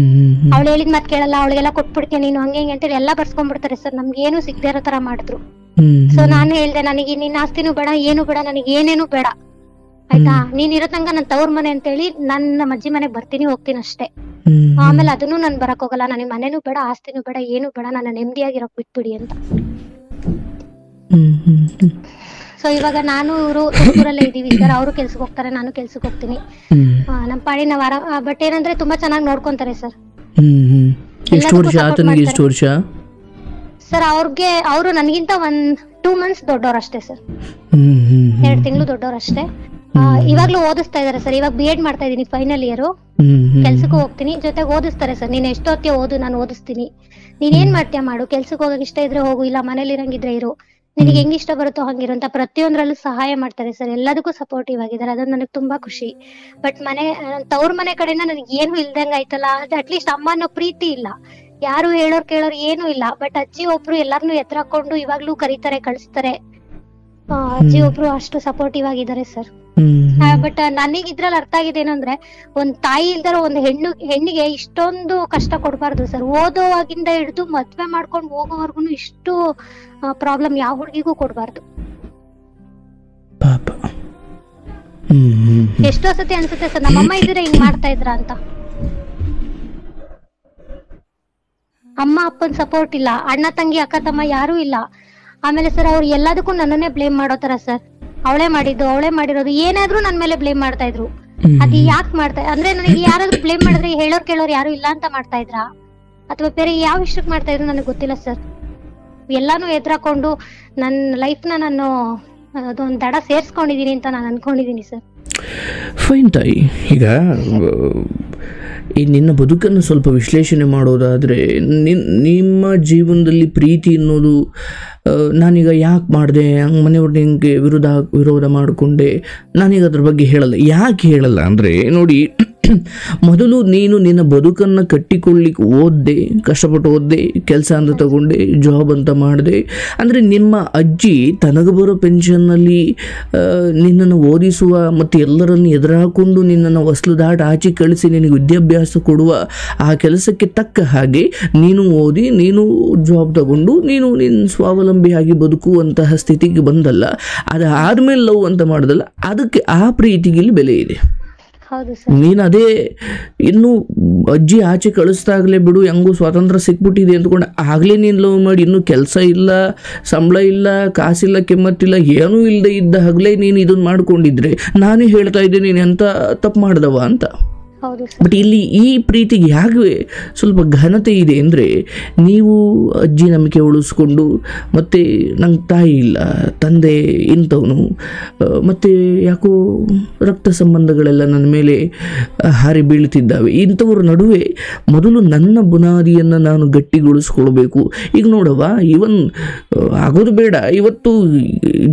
ಅವಳು ಹೇಳಿದ್ ಮತ್ ಕೇಳಲ್ಲ, ಅವಳಿಗೆಲ್ಲ ಕೊಟ್ಬಿಡ್ತೀನಿ ನೀನು ಹಂಗೆ ಹಿಂಗೆ ಅಂತೇಳಿ ಎಲ್ಲಾ ಬರ್ಸ್ಕೊಂಡ್ಬಿಡ್ತಾರೆ ಸರ್. ನಮ್ಗೆ ಏನು ಸಿಗದೆ ಇರೋ ತರ ಮಾಡಿದ್ರು. ಸೊ ನಾನು ಹೇಳ್ದೆ, ನನಗೆ ನಿನ್ನ ಆಸ್ತಿನೂ ಬೇಡ, ಏನು ಬೇಡ, ನನಗೆ ಏನೇನು ಬೇಡ, ಆಯ್ತಾ, ನೀನ್ ಇರೋ ತನಕ ನನ್ ತವ್ರ ಮನೆ ಅಂತ ಹೇಳಿ ನಾನ್ ನಮ್ಮ ಅಜ್ಜಿ ಮನೆಗ್ ಬರ್ತೀನಿ, ಹೋಗ್ತೀನಿ ಅಷ್ಟೇ. ಆಮೇಲೆ ಅದನ್ನು ನನ್ ಬರಕ್ ಹೋಗಲ್ಲ, ನನಗೆ ಮನೇನು ಬೇಡ, ಆಸ್ತಿನೂ ಬೇಡ, ಏನು ಬೇಡ, ನನ್ನ ನೆಮ್ಮದಿಯಾಗಿರೋಕ್ ಬಿಟ್ಬಿಡಿ ಅಂತ. ಸೊ ಇವಾಗ ನಾನು ಇವರು ತುಮಕೂರಲ್ಲೇ ಇದೀವಿ ಸರ್. ಅವರು ಕೆಲ್ಸಕ್ಕೆ ಹೋಗ್ತಾರೆ, ನಾನು ಕೆಲ್ಸಕ್ಕೆ ಹೋಗ್ತೀನಿ. ನಮ್ಮ ಪಾಡಿ ನಾವ್ ಬಟ್ ಏನಂದ್ರೆ ತುಂಬಾ ಚೆನ್ನಾಗಿ ನೋಡ್ಕೊಂತಾರೆ ಸರ್. ಸರ್ ಅವರು ನನ್ಗಿಂತ 2 months ದೊಡ್ಡವ್ರು ಅಷ್ಟೇ ಸರ್, 2 ತಿಂಗಳು ದೊಡ್ಡವ್ರು ಅಷ್ಟೇ. ಇವಾಗ್ಲೂ ಓದಿಸ್ತಾ ಇದಾರೆ ಸರ್. ಇವಾಗ BEd ಮಾಡ್ತಾ ಇದೀನಿ, ಫೈನಲ್ ಇಯರ್. ಕೆಲ್ಸಕ್ಕೆ ಹೋಗ್ತೀನಿ, ಜೊತೆಗೆ ಓದಿಸ್ತಾರೆ ಸರ್. ನೀನ್ ಎಷ್ಟೊತ್ತಿಗೆ ಓದು, ನಾನು ಓದಿಸ್ತೀನಿ, ನೀನ್ ಏನ್ ಮಾಡ್ತೀಯ ಮಾಡು, ಕೆಲ್ಸಕ್ಕೆ ಹೋಗಕ್ ಇಷ್ಟ ಇದ್ರೆ ಹೋಗು, ಇಲ್ಲ ಮನೇಲಿ ಇರಂಗಿದ್ರೆ ಇರು, ನಿನಗೆ ಹೆಂಗ್ ಇಷ್ಟ ಬರುತ್ತೋ ಹಂಗಿರುವಂತ ಪ್ರತಿಯೊಂದ್ರಲ್ಲೂ ಸಹಾಯ ಮಾಡ್ತಾರೆ ಸರ್. ಎಲ್ಲದಕ್ಕೂ ಸಪೋರ್ಟಿವ್ ಆಗಿದ್ದಾರೆ, ಅದು ನನಗೆ ತುಂಬಾ ಖುಷಿ. ಬಟ್ ತವ್ರ ಮನೆ ಕಡೆಯಿಂದ ನನಗೆ ಏನು ಇಲ್ದಂಗ ಆಯ್ತಲ್ಲ, ಅದು ಅಟ್ಲೀಸ್ಟ್ ಅಮ್ಮ ಅನ್ನೋ ಪ್ರೀತಿ ಇಲ್ಲ, ಯಾರು ಹೇಳೋರ್ ಕೇಳೋರ್ ಏನು ಇಲ್ಲ. ಬಟ್ ಅಜ್ಜಿ ಒಬ್ರು ಎಲ್ಲಾರ್ನು ಎತ್ತರ ಹಾಕೊಂಡು ಇವಾಗ್ಲೂ ಕರೀತಾರೆ, ಕಳಿಸ್ತಾರೆ. ಅಜ್ಜಿ ಒಬ್ರು ಅಷ್ಟು ಸಪೋರ್ಟಿವ್ ಆಗಿದ್ದಾರೆ ಸರ್. ಬಟ್ ನನಗೆ ಇದ್ರಲ್ಲಿ ಅರ್ಥ ಆಗಿದೆ ಏನಂದ್ರೆ, ಒಂದ್ ತಾಯಿ ಇಲ್ದಾರ ಒಂದು ಹೆಣ್ಣಿಗೆ ಇಷ್ಟೊಂದು ಕಷ್ಟ ಕೊಡ್ಬಾರ್ದು ಸರ್. ಓದೋವಾಗಿಂದ ಹಿಡಿದು ಮದ್ವೆ ಮಾಡ್ಕೊಂಡು ಹೋಗೋವರ್ಗುನು ಇಷ್ಟು ಪ್ರಾಬ್ಲಮ್ ಯಾವ ಹುಡುಗಿಗೂ ಕೊಡ್ಬಾರ್ದು. ಎಷ್ಟೋ ಸತಿ ಅನ್ಸುತ್ತೆ ಸರ್, ನಮ್ಮಮ್ಮ ಇದ್ರೆ ಹಿಂಗ್ ಮಾಡ್ತಾ ಇದ್ರ ಅಂತ. ಅಮ್ಮ ಅಪ್ಪನ್ ಸಪೋರ್ಟ್ ಇಲ್ಲ, ಅಣ್ಣ ತಂಗಿ ಅಕ್ಕ ತಮ್ಮ ಯಾರು ಇಲ್ಲ. ಆಮೇಲೆ ಸರ್ ಅವ್ರು ಎಲ್ಲದಕ್ಕೂ ನನ್ನನ್ನೇ ಬ್ಲೇಮ್ ಮಾಡೋ ತರ ಸರ್. ಅವಳೇ ಮಾಡಿರೋದು ಏನಾದ್ರೂ ನನ್ ಮೇಲೆ ಬ್ಲೇಮ್ ಮಾಡ್ತಾ ಇದ್ರು. ಅದ್ ಯಾಕೆ ಮಾಡ್ತಾ ಅಂದ್ರೆ, ನನಗೆ ಯಾರಾದ್ರೂ ಬ್ಲೇಮ್ ಮಾಡಿದ್ರೆ ಹೇಳೋರ್ ಕೇಳೋರ್ ಯಾರು ಇಲ್ಲ ಅಂತ ಮಾಡ್ತಾ ಇದ್ರಾ, ಅಥವಾ ಬೇರೆ ಯಾವ ವಿಷಯಕ್ಕೆ ಮಾಡ್ತಾ ಇದ್ರು ನನಗೆ ಗೊತ್ತಿಲ್ಲ ಸರ್. ಎಲ್ಲಾನು ಎದುರಾಕೊಂಡು ನನ್ನ ಲೈಫ್ನ ನಾನು ಅದೊಂದು ದಡ ಸೇರ್ಸ್ಕೊಂಡಿದೀನಿ ಅಂತ ನಾನು ಅನ್ಕೊಂಡಿದೀನಿ ಸರ್. ಫೈನ್ ತಾಯಿ, ಈಗ ಈ ನಿನ್ನ ಬದುಕನ್ನು ಸ್ವಲ್ಪ ವಿಶ್ಲೇಷಣೆ ಮಾಡೋದಾದರೆ, ನಿಮ್ಮ ಜೀವನದಲ್ಲಿ ಪ್ರೀತಿ ಅನ್ನೋದು ನಾನೀಗ ಯಾಕೆ ಮಾಡಿದೆ, ಹಂಗೆ ಮನೆಯವ್ರನ್ನ ಹಿಂಗೆ ವಿರೋಧ ಮಾಡಿಕೊಂಡೆ, ನಾನೀಗ ಅದ್ರ ಬಗ್ಗೆ ಹೇಳಲ್ಲ. ಯಾಕೆ ಹೇಳಲ್ಲ ಅಂದರೆ ನೋಡಿ, ಮೊದಲು ನೀನು ನಿನ್ನ ಬದುಕನ್ನು ಕಟ್ಟಿಕೊಳ್ಳಿಕ್ಕೆ ಓದ್ದೆ, ಕಷ್ಟಪಟ್ಟು ಓದ್ದೆ, ಕೆಲಸ ಅಂತ ತಗೊಂಡೆ, ಜಾಬ್ ಅಂತ ಮಾಡಿದೆ. ಅಂದರೆ ನಿಮ್ಮ ಅಜ್ಜಿ ತನಗೆ ಬರೋ ಪೆನ್ಷನ್ನಲ್ಲಿ ನಿನ್ನನ್ನು ಓದಿಸುವ ಮತ್ತು ಎಲ್ಲರನ್ನು ಎದುರಾಕೊಂಡು ನಿನ್ನನ್ನು ಹೊಸ್ಲು ದಾಟ ಆಚೆ ಕಳಿಸಿ ನಿನಗೆ ವಿದ್ಯಾಭ್ಯಾಸ ಕೊಡುವ ಆ ಕೆಲಸಕ್ಕೆ ತಕ್ಕ ಹಾಗೆ ನೀನು ಓದಿ, ನೀನು ಜಾಬ್ ತಗೊಂಡು ನೀನು ನಿನ್ನ ಸ್ವಾವಲಂಬಿಯಾಗಿ ಬದುಕುವಂತಹ ಸ್ಥಿತಿಗೆ ಬಂದಲ್ಲ. ಅದಾದಮೇಲೆ ಲವ್ ಅಂತ ಮಾಡೋದಲ್ಲ, ಅದಕ್ಕೆ ಆ ಪ್ರೀತಿಗೆ ಇಲ್ಲಿ ಬೆಲೆ ಇದೆ. ನೀನು ಅದೇ ಇನ್ನೂ ಅಜ್ಜಿ ಆಚೆ ಕಳಿಸ್ದಾಗಲೇ ಬಿಡು, ಹೆಂಗೂ ಸ್ವಾತಂತ್ರ್ಯ ಸಿಕ್ಬಿಟ್ಟಿದೆ ಅಂದ್ಕೊಂಡು ಆಗಲೇ ನೀನು ಲವ್ ಮಾಡಿ, ಇನ್ನೂ ಕೆಲಸ ಇಲ್ಲ, ಸಂಬಳ ಇಲ್ಲ, ಕಾಸಿಲ್ಲ, ಕೆಮ್ಮತ್ತಿಲ್ಲ, ಏನೂ ಇಲ್ಲದೆ ಇದ್ದಾಗಲೇ ನೀನು ಇದನ್ನು ಮಾಡ್ಕೊಂಡಿದ್ರೆ ನಾನೇ ಹೇಳ್ತಾ ಇದ್ದೀನಿ ನೀನು ಎಂಥ ತಪ್ಪು ಮಾಡ್ದವ ಅಂತ. ಬಟ್ ಇಲ್ಲಿ ಈ ಪ್ರೀತಿಗೆ ಯಾಕೆ ಸ್ವಲ್ಪ ಘನತೆ ಇದೆ ಅಂದರೆ, ನೀವು ಅಜ್ಜಿ ನಂಬಿಕೆ ಉಳಿಸ್ಕೊಂಡು, ಮತ್ತು ನಂಗೆ ತಾಯಿ ಇಲ್ಲ, ತಂದೆ ಇಂಥವನು, ಮತ್ತು ಯಾಕೋ ರಕ್ತ ಸಂಬಂಧಗಳೆಲ್ಲ ನನ್ನ ಮೇಲೆ ಹಾರಿ ಬೀಳ್ತಿದ್ದಾವೆ. ಇಂಥವ್ರ ನಡುವೆ ಮೊದಲು ನನ್ನ ಬುನಾದಿಯನ್ನು ನಾನು ಗಟ್ಟಿಗೊಳಿಸ್ಕೊಳ್ಬೇಕು. ಈಗ ನೋಡವ್ವ, ಇವನ್ ಆಗೋದು ಬೇಡ, ಇವತ್ತು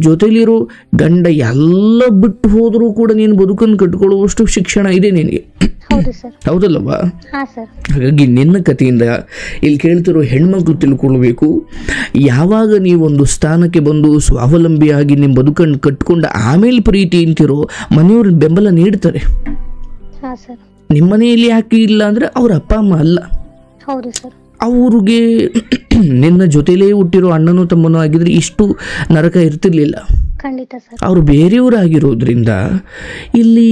ಜೊತೆಲಿರೋ ಗಂಡ ಎಲ್ಲ ಬಿಟ್ಟು ಹೋದರೂ ಕೂಡ ನೀನು ಬದುಕನ್ನು ಕಟ್ಕೊಳ್ಳುವಷ್ಟು ಶಿಕ್ಷಣ ಇದೆ ನಿನಗೆ, ಹೌದಲ್ಲವಾ? ಹಾಗಾಗಿ ನಿನ್ನ ಕಥೆಯಿಂದ ಇಲ್ಲಿ ಕೇಳ್ತಿರೋ ಹೆಣ್ಮಕ್ಳು ತಿಳ್ಕೊಳ್ಬೇಕು, ಯಾವಾಗ ನೀವೊಂದು ಸ್ಥಾನಕ್ಕೆ ಬಂದು ಸ್ವಾವಲಂಬಿಯಾಗಿ ನಿಮ್ಮ ಬದುಕನ್ನು ಕಟ್ಕೊಂಡು ಆಮೇಲೆ ಪ್ರೀತಿ ಅಂತಿರೋ, ಮನೆಯವ್ರ ಬೆಂಬಲ ನೀಡ್ತಾರೆ. ನಿಮ್ಮ ಮನೆಯಲ್ಲಿ ಯಾಕೆ ಇಲ್ಲ ಅಂದರೆ ಅವ್ರ ಅಪ್ಪ ಅಮ್ಮ ಅಲ್ಲ, ಅವ್ರಿಗೆ ನಿನ್ನ ಜೊತೆಲೇ ಹುಟ್ಟಿರೋ ಅಣ್ಣನೂ ತಮ್ಮನೂ ಆಗಿದ್ರೆ ಇಷ್ಟು ನರಕ ಇರ್ತಿರ್ಲಿಲ್ಲ. ಅವರು ಬೇರೆಯವರಾಗಿರೋದ್ರಿಂದ ಇಲ್ಲಿ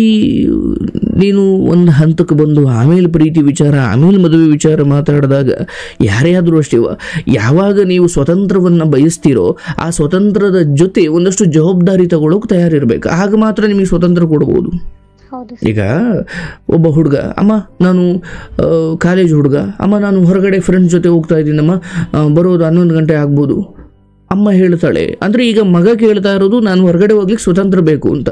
ನೀನು ಒಂದು ಹಂತಕ್ಕೆ ಬಂದು ಆಮೇಲೆ ಪ್ರೀತಿ ವಿಚಾರ, ಆಮೇಲೆ ಮದುವೆ ವಿಚಾರ ಮಾತಾಡಿದಾಗ ಯಾರೇ ಆದರೂ ಅಷ್ಟೇ, ಯಾವಾಗ ನೀವು ಸ್ವತಂತ್ರವನ್ನು ಬಯಸ್ತೀರೋ ಆ ಸ್ವತಂತ್ರದ ಜೊತೆ ಒಂದಷ್ಟು ಜವಾಬ್ದಾರಿ ತಗೊಳ್ಳೋಕೆ ತಯಾರಿರ್ಬೇಕು. ಆಗ ಮಾತ್ರ ನಿಮಗೆ ಸ್ವತಂತ್ರ ಕೊಡ್ಬೋದು. ಈಗ ಒಬ್ಬ ಹುಡುಗ, ಅಮ್ಮ ನಾನು ಕಾಲೇಜ್ ಹುಡುಗ, ಅಮ್ಮ ನಾನು ಹೊರಗಡೆ ಫ್ರೆಂಡ್ಸ್ ಜೊತೆ ಹೋಗ್ತಾ ಇದ್ದೀನಮ್ಮ, ಬರೋದು 11 ಗಂಟೆ ಆಗ್ಬೋದು. ಅಮ್ಮ ಹೇಳ್ತಾಳೆ, ಅಂದರೆ ಈಗ ಮಗ ಕೇಳ್ತಾ ಇರೋದು ನಾನು ಹೊರಗಡೆ ಹೋಗ್ಲಿಕ್ಕೆ ಸ್ವತಂತ್ರ ಬೇಕು ಅಂತ.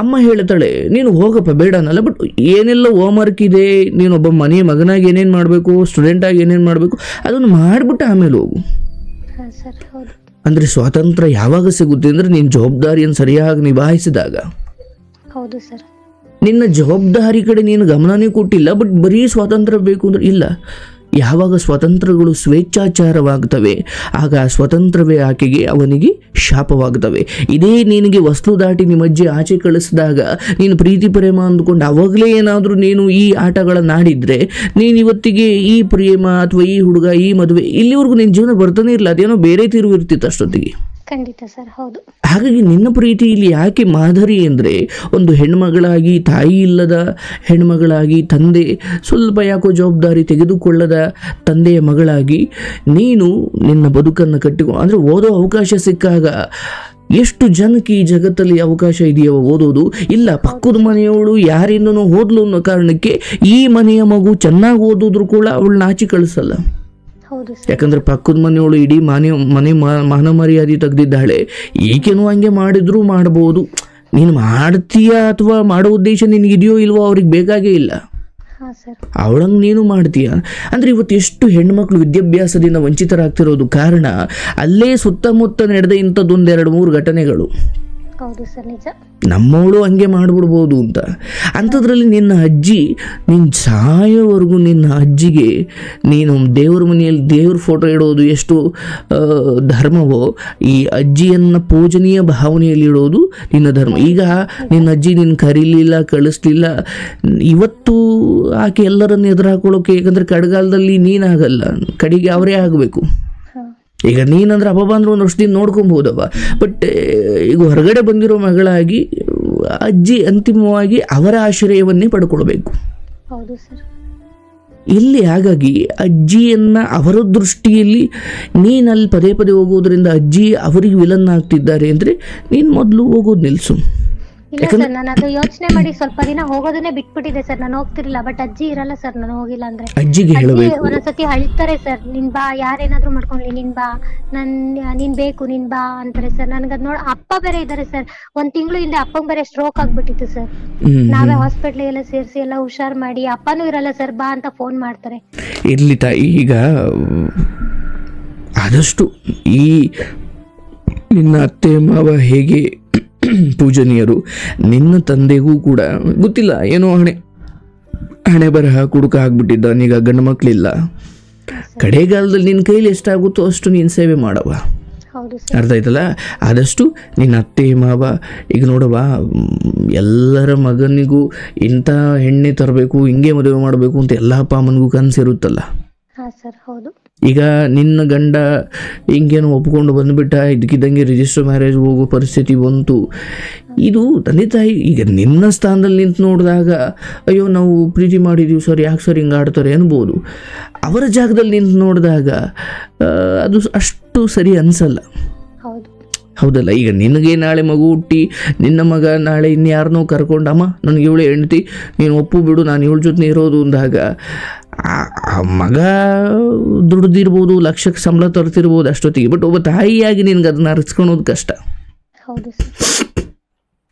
ಅಮ್ಮ ಹೇಳ್ತಾಳೆ, ನೀನು ಹೋಗಪ್ಪ ಬೇಡ ಅನ್ನಲ್ಲ, ಬಟ್ ಏನೆಲ್ಲ ಹೋಮ್ವರ್ಕ್ ಇದೆ, ನೀನೊಬ್ಬ ಮನೆಯ ಮಗನಾಗಿ ಏನೇನು ಮಾಡಬೇಕು, ಸ್ಟೂಡೆಂಟಾಗಿ ಏನೇನು ಮಾಡಬೇಕು ಅದನ್ನು ಮಾಡಿಬಿಟ್ಟು ಆಮೇಲೆ ಹೋಗು. ಅಂದರೆ ಸ್ವಾತಂತ್ರ್ಯ ಯಾವಾಗ ಸಿಗುತ್ತೆ ಅಂದರೆ ನೀನು ಜವಾಬ್ದಾರಿಯನ್ನು ಸರಿಯಾಗಿ ನಿಭಾಯಿಸಿದಾಗ. ನಿನ್ನ ಜವಾಬ್ದಾರಿ ಕಡೆ ನೀನು ಗಮನನೇ ಕೊಟ್ಟಿಲ್ಲ, ಬಟ್ ಬರೀ ಸ್ವಾತಂತ್ರ್ಯ ಬೇಕು ಅಂದ್ರೆ ಇಲ್ಲ. ಯಾವಾಗ ಸ್ವತಂತ್ರಗಳು ಸ್ವೇಚ್ಛಾಚಾರವಾಗ್ತವೆ ಆಗ ಆ ಸ್ವತಂತ್ರವೇ ಆಕೆಗೆ ಅವನಿಗೆ ಶಾಪವಾಗ್ತವೆ. ಇದೇ ನಿನಗೆ ವಸ್ತು ದಾಟಿ ನಿಮ್ಮಜ್ಜಿ ಆಚೆ ಕಳಿಸಿದಾಗ ನೀನು ಪ್ರೀತಿ ಪ್ರೇಮ ಅಂದ್ಕೊಂಡು ಅವಾಗಲೇ ಏನಾದರೂ ನೀನು ಈ ಆಟಗಳನ್ನಾಡಿದರೆ ನೀನು ಇವತ್ತಿಗೆ ಈ ಪ್ರೇಮ ಅಥವಾ ಈ ಹುಡುಗ ಈ ಮದುವೆ ಇಲ್ಲಿವರೆಗೂ ನಿನ್ನ ಜೀವನ ಬರ್ತಾನೆ ಇರಲ್ಲ, ಅದೇನೋ ಬೇರೆ ತಿರುವು ಇರ್ತಿತ್ತು ಅಷ್ಟೊತ್ತಿಗೆ. ಖಂಡಿತ ಸರ್, ಹೌದು. ಹಾಗಾಗಿ ನಿನ್ನ ಪ್ರೀತಿ ಇಲ್ಲಿ ಯಾಕೆ ಮಾದರಿ ಅಂದರೆ, ಒಂದು ಹೆಣ್ಮಗಳಾಗಿ, ತಾಯಿ ಇಲ್ಲದ ಹೆಣ್ಮಗಳಾಗಿ, ತಂದೆ ಸ್ವಲ್ಪ ಯಾಕೋ ಜವಾಬ್ದಾರಿ ತೆಗೆದುಕೊಳ್ಳದ ತಂದೆಯ ಮಗಳಾಗಿ ನೀನು ನಿನ್ನ ಬದುಕನ್ನು ಕಟ್ಟಿಕೊಂಡು, ಅಂದರೆ ಓದೋ ಅವಕಾಶ ಸಿಕ್ಕಾಗ ಎಷ್ಟು ಜನಕ್ಕೆ ಈ ಜಗತ್ತಲ್ಲಿ ಅವಕಾಶ ಇದೆಯೋ ಓದೋದು, ಇಲ್ಲ ಪಕ್ಕದ ಮನೆಯವಳು ಯಾರಿಂದನೋ ಓದ್ಲು ಅನ್ನೋ ಕಾರಣಕ್ಕೆ ಈ ಮನೆಯ ಮಗು ಚೆನ್ನಾಗಿ ಓದಿದ್ರು ಕೂಡ ಅವಳನ್ನ ಆಚೆ ಕಳಿಸಲ್ಲ. ಯಾಕಂದ್ರೆ ಪಕ್ಕದ ಮನೆಯವಳು ಇಡೀ ಮನೆ ಮಾನ ಮರ್ಯಾದೆ ತೆಗೆದಿದ್ದಾಳೆ, ಏಕೇನೋ ಹಂಗೆ ಮಾಡಿದ್ರು ಮಾಡ್ಬೋದು, ನೀನು ಮಾಡ್ತೀಯಾ ಅಥವಾ ಮಾಡೋ ಉದ್ದೇಶ ನಿನಗಿದೆಯೋ ಇಲ್ವೋ ಅವ್ರಿಗೆ ಬೇಕಾಗೇ ಇಲ್ಲ. ಹಾ ಸರ್. ಅವಳಂಗೆ ನೀನು ಮಾಡ್ತೀಯ ಅಂದರೆ ಇವತ್ತು ಎಷ್ಟು ಹೆಣ್ಮಕ್ಳು ವಿದ್ಯಾಭ್ಯಾಸದಿಂದ ವಂಚಿತರಾಗ್ತಿರೋದು ಕಾರಣ ಅಲ್ಲೇ ಸುತ್ತಮುತ್ತ ನಡೆದ ಇಂಥದ್ದೊಂದು 2-3 ಘಟನೆಗಳು. ಹೌದು ಸರ್, ನಿಜ. ನಮ್ಮವಳು ಹಂಗೆ ಮಾಡಿಬಿಡ್ಬೋದು ಅಂತ. ಅಂಥದ್ರಲ್ಲಿ ನಿನ್ನ ಅಜ್ಜಿ ನಿನ್ನ ಸಾಯೋವರೆಗೂ ನಿನ್ನ ಅಜ್ಜಿಗೆ ನೀನು ದೇವ್ರ ಮನೆಯಲ್ಲಿ ದೇವ್ರ ಫೋಟೋ ಇಡೋದು ಎಷ್ಟು ಧರ್ಮವೋ, ಈ ಅಜ್ಜಿಯನ್ನು ಪೂಜನೀಯ ಭಾವನೆಯಲ್ಲಿ ಇಡೋದು ನಿನ್ನ ಧರ್ಮ. ಈಗ ನಿನ್ನ ಅಜ್ಜಿ ನಿನ್ನ ಕರೀಲಿಲ್ಲ, ಕಳಿಸ್ಲಿಲ್ಲ, ಇವತ್ತು ಆಕೆ ಎಲ್ಲರನ್ನು ಎದುರು ಹಾಕೊಳ್ಳೋಕೆ, ಯಾಕಂದರೆ ಕಡೆಗಾಲದಲ್ಲಿ ನೀನಾಗಲ್ಲ, ಕಡೆಗೆ ಅವರೇ ಆಗಬೇಕು. ಈಗ ನೀನಂದ್ರೆ ಅಬ್ಬ ಅಂದ್ರೆ ಒಂದು ವರ್ಷ ದಿನ ನೋಡ್ಕೊಬೋದವ, ಬಟ್ ಈಗ ಹೊರಗಡೆ ಬಂದಿರೋ ಮಗಳಾಗಿ ಅಜ್ಜಿ ಅಂತಿಮವಾಗಿ ಅವರ ಆಶ್ರಯವನ್ನೇ ಪಡ್ಕೊಳ್ಬೇಕು. ಹೌದು ಸರ್. ಇಲ್ಲಿ ಹಾಗಾಗಿ ಅಜ್ಜಿಯನ್ನ ಅವರ ದೃಷ್ಟಿಯಲ್ಲಿ ನೀನಲ್ಲಿ ಪದೇ ಪದೇ ಹೋಗೋದ್ರಿಂದ ಅಜ್ಜಿ ಅವರಿಗೆ ವಿಲನ್ ಆಗ್ತಿದ್ದಾರೆ ಅಂದರೆ ನೀನು ಮೊದಲು ಹೋಗೋದು ನಿಲ್ಸು. ಇಲ್ಲ ಸರ್, ನಾನು ಅದು ಯೋಚನೆ ಮಾಡಿ ಸ್ವಲ್ಪ ದಿನ ಹೋಗೋದನ್ನೇ ಬಿಟ್ಬಿಟ್ಟಿದೆ ಸರ್. ನಾನು ಹೋಗ್ತಿರ್ಲಿಲ್ಲ, ಬಟ್ ಅಜ್ಜಿ ಇರಲ್ಲ ಸರ್, ನಾನು ಹೋಗಿಲ್ಲ ಅಂದ್ರೆ. ಅಜ್ಜಿಗೆ ಹೇಳಬೇಕು. ಒಂದೊಂದ್ಸತಿ ಅಳ್ತಾರೆ ಸರ್, ನಿನ್ ಬಾ, ಯಾರೇನಾದ್ರೂ ಮಾಡ್ಕೊಂಡ್ಲಿ, ನೀನ್ ಬಾ, ನೀನ್ ಬೇಕು, ನೀನ್ ಬಾ ಅಂತಾರೆ ಸರ್. ನನ್ಗದ್ ನೋಡ ಅಪ್ಪ ಬೇರೆ ಇದಾರೆ ಸರ್. 1 ತಿಂಗಳು ಹಿಂದೆ ಅಪ್ಪಂಗ್ ಬೇರೆ ಸ್ಟ್ರೋಕ್ ಆಗ್ಬಿಟ್ಟಿತ್ತು ಸರ್. ನಾವೇ ಹಾಸ್ಪಿಟ್ಲ್ ಎಲ್ಲ ಸೇರಿಸಿ ಎಲ್ಲ ಹುಷಾರ್ ಮಾಡಿ, ಅಪ್ಪನೂ ಇರಲ್ಲ ಸರ್, ಬಾ ಅಂತ ಫೋನ್ ಮಾಡ್ತಾರೆ. ಇರ್ಲಿ ತಾಯಿ, ಈಗ ಆದಷ್ಟು ಈ ನಿನ್ನ ಅತ್ತೆ ಮಾವ ಹೇಗೆ ಪೂಜನೀಯರು, ನಿನ್ನ ತಂದೆಗೂ ಕೂಡ ಗೊತ್ತಿಲ್ಲ, ಏನೋ ಹಣೆ ಬರಹ ಕುಡುಕ ಆಗ್ಬಿಟ್ಟಿದ್ದ, ಈಗ ಗಂಡು ಮಕ್ಕಳಿಲ್ಲ. ಕಡೆಗಾಲದಲ್ಲಿ ನಿನ್ನ ಕೈಲಿ ಎಷ್ಟಾಗುತ್ತೋ ಅಷ್ಟು ನೀನು ಸೇವೆ ಮಾಡವ. ಅರ್ಥ ಆಯ್ತಲ್ಲ? ಆದಷ್ಟು ನಿನ್ನ ಅತ್ತೆ ಮಾವ ಈಗ ನೋಡವ, ಎಲ್ಲರ ಮಗನಿಗೂ ಇಂಥ ಹೆಣ್ಣೆ ತರಬೇಕು, ಹಿಂಗೆ ಮದುವೆ ಮಾಡಬೇಕು ಅಂತ ಎಲ್ಲ ಅಪ್ಪ ಅಮ್ಮನಿಗೂ ಕನಸಿರುತ್ತಲ್ಲ. ಈಗ ನಿನ್ನ ಗಂಡ ಹಿಂಗೇನು ಒಪ್ಕೊಂಡು ಬಂದುಬಿಟ್ಟ, ಇದಕ್ಕಿದ್ದಂಗೆ ರಿಜಿಸ್ಟರ್ ಮ್ಯಾರೇಜ್ ಹೋಗೋ ಪರಿಸ್ಥಿತಿ ಬಂತು. ಇದು ತಂದೆ ತಾಯಿ ಈಗ ನಿನ್ನ ಸ್ಥಾನದಲ್ಲಿ ನಿಂತು ನೋಡಿದಾಗ ಅಯ್ಯೋ ನಾವು ಪ್ರೀತಿ ಮಾಡಿದ್ದೀವಿ ಸರ್, ಯಾಕೆ ಸರ್ ಹಿಂಗೆ ಆಡ್ತಾರೆ ಅನ್ಬೋದು. ಅವರ ಜಾಗದಲ್ಲಿ ನಿಂತು ನೋಡಿದಾಗ ಅದು ಅಷ್ಟು ಸರಿ ಅನಿಸಲ್ಲ. ಹೌದಲ್ಲ? ಈಗ ನಿನಗೆ ನಾಳೆ ಮಗು ಹುಟ್ಟಿ ನಿನ್ನ ಮಗ ನಾಳೆ ಇನ್ಯಾರನ್ನೋ ಕರ್ಕೊಂಡು, ಅಮ್ಮ ನನಗೆ ಇವಳು ಹೆಂಡ್ತಿ, ನೀನು ಒಪ್ಪು ಬಿಡು, ನಾನು ಇವಳ ಜೊತೆ ಇರೋದು ಅಂದಾಗ ಆ ಮಗ ದುಡ್ದಿರ್ಬೋದು, ಲಕ್ಷಕ್ಕೆ ಸಂಬಳ ತರ್ತಿರ್ಬೋದು ಅಷ್ಟೊತ್ತಿಗೆ, ಬಟ್ ಒಬ್ಬ ತಾಯಿಯಾಗಿ ನಿನ್ಗೆ ಅದನ್ನ ಅರ್ಸ್ಕೊಳೋದು ಕಷ್ಟ.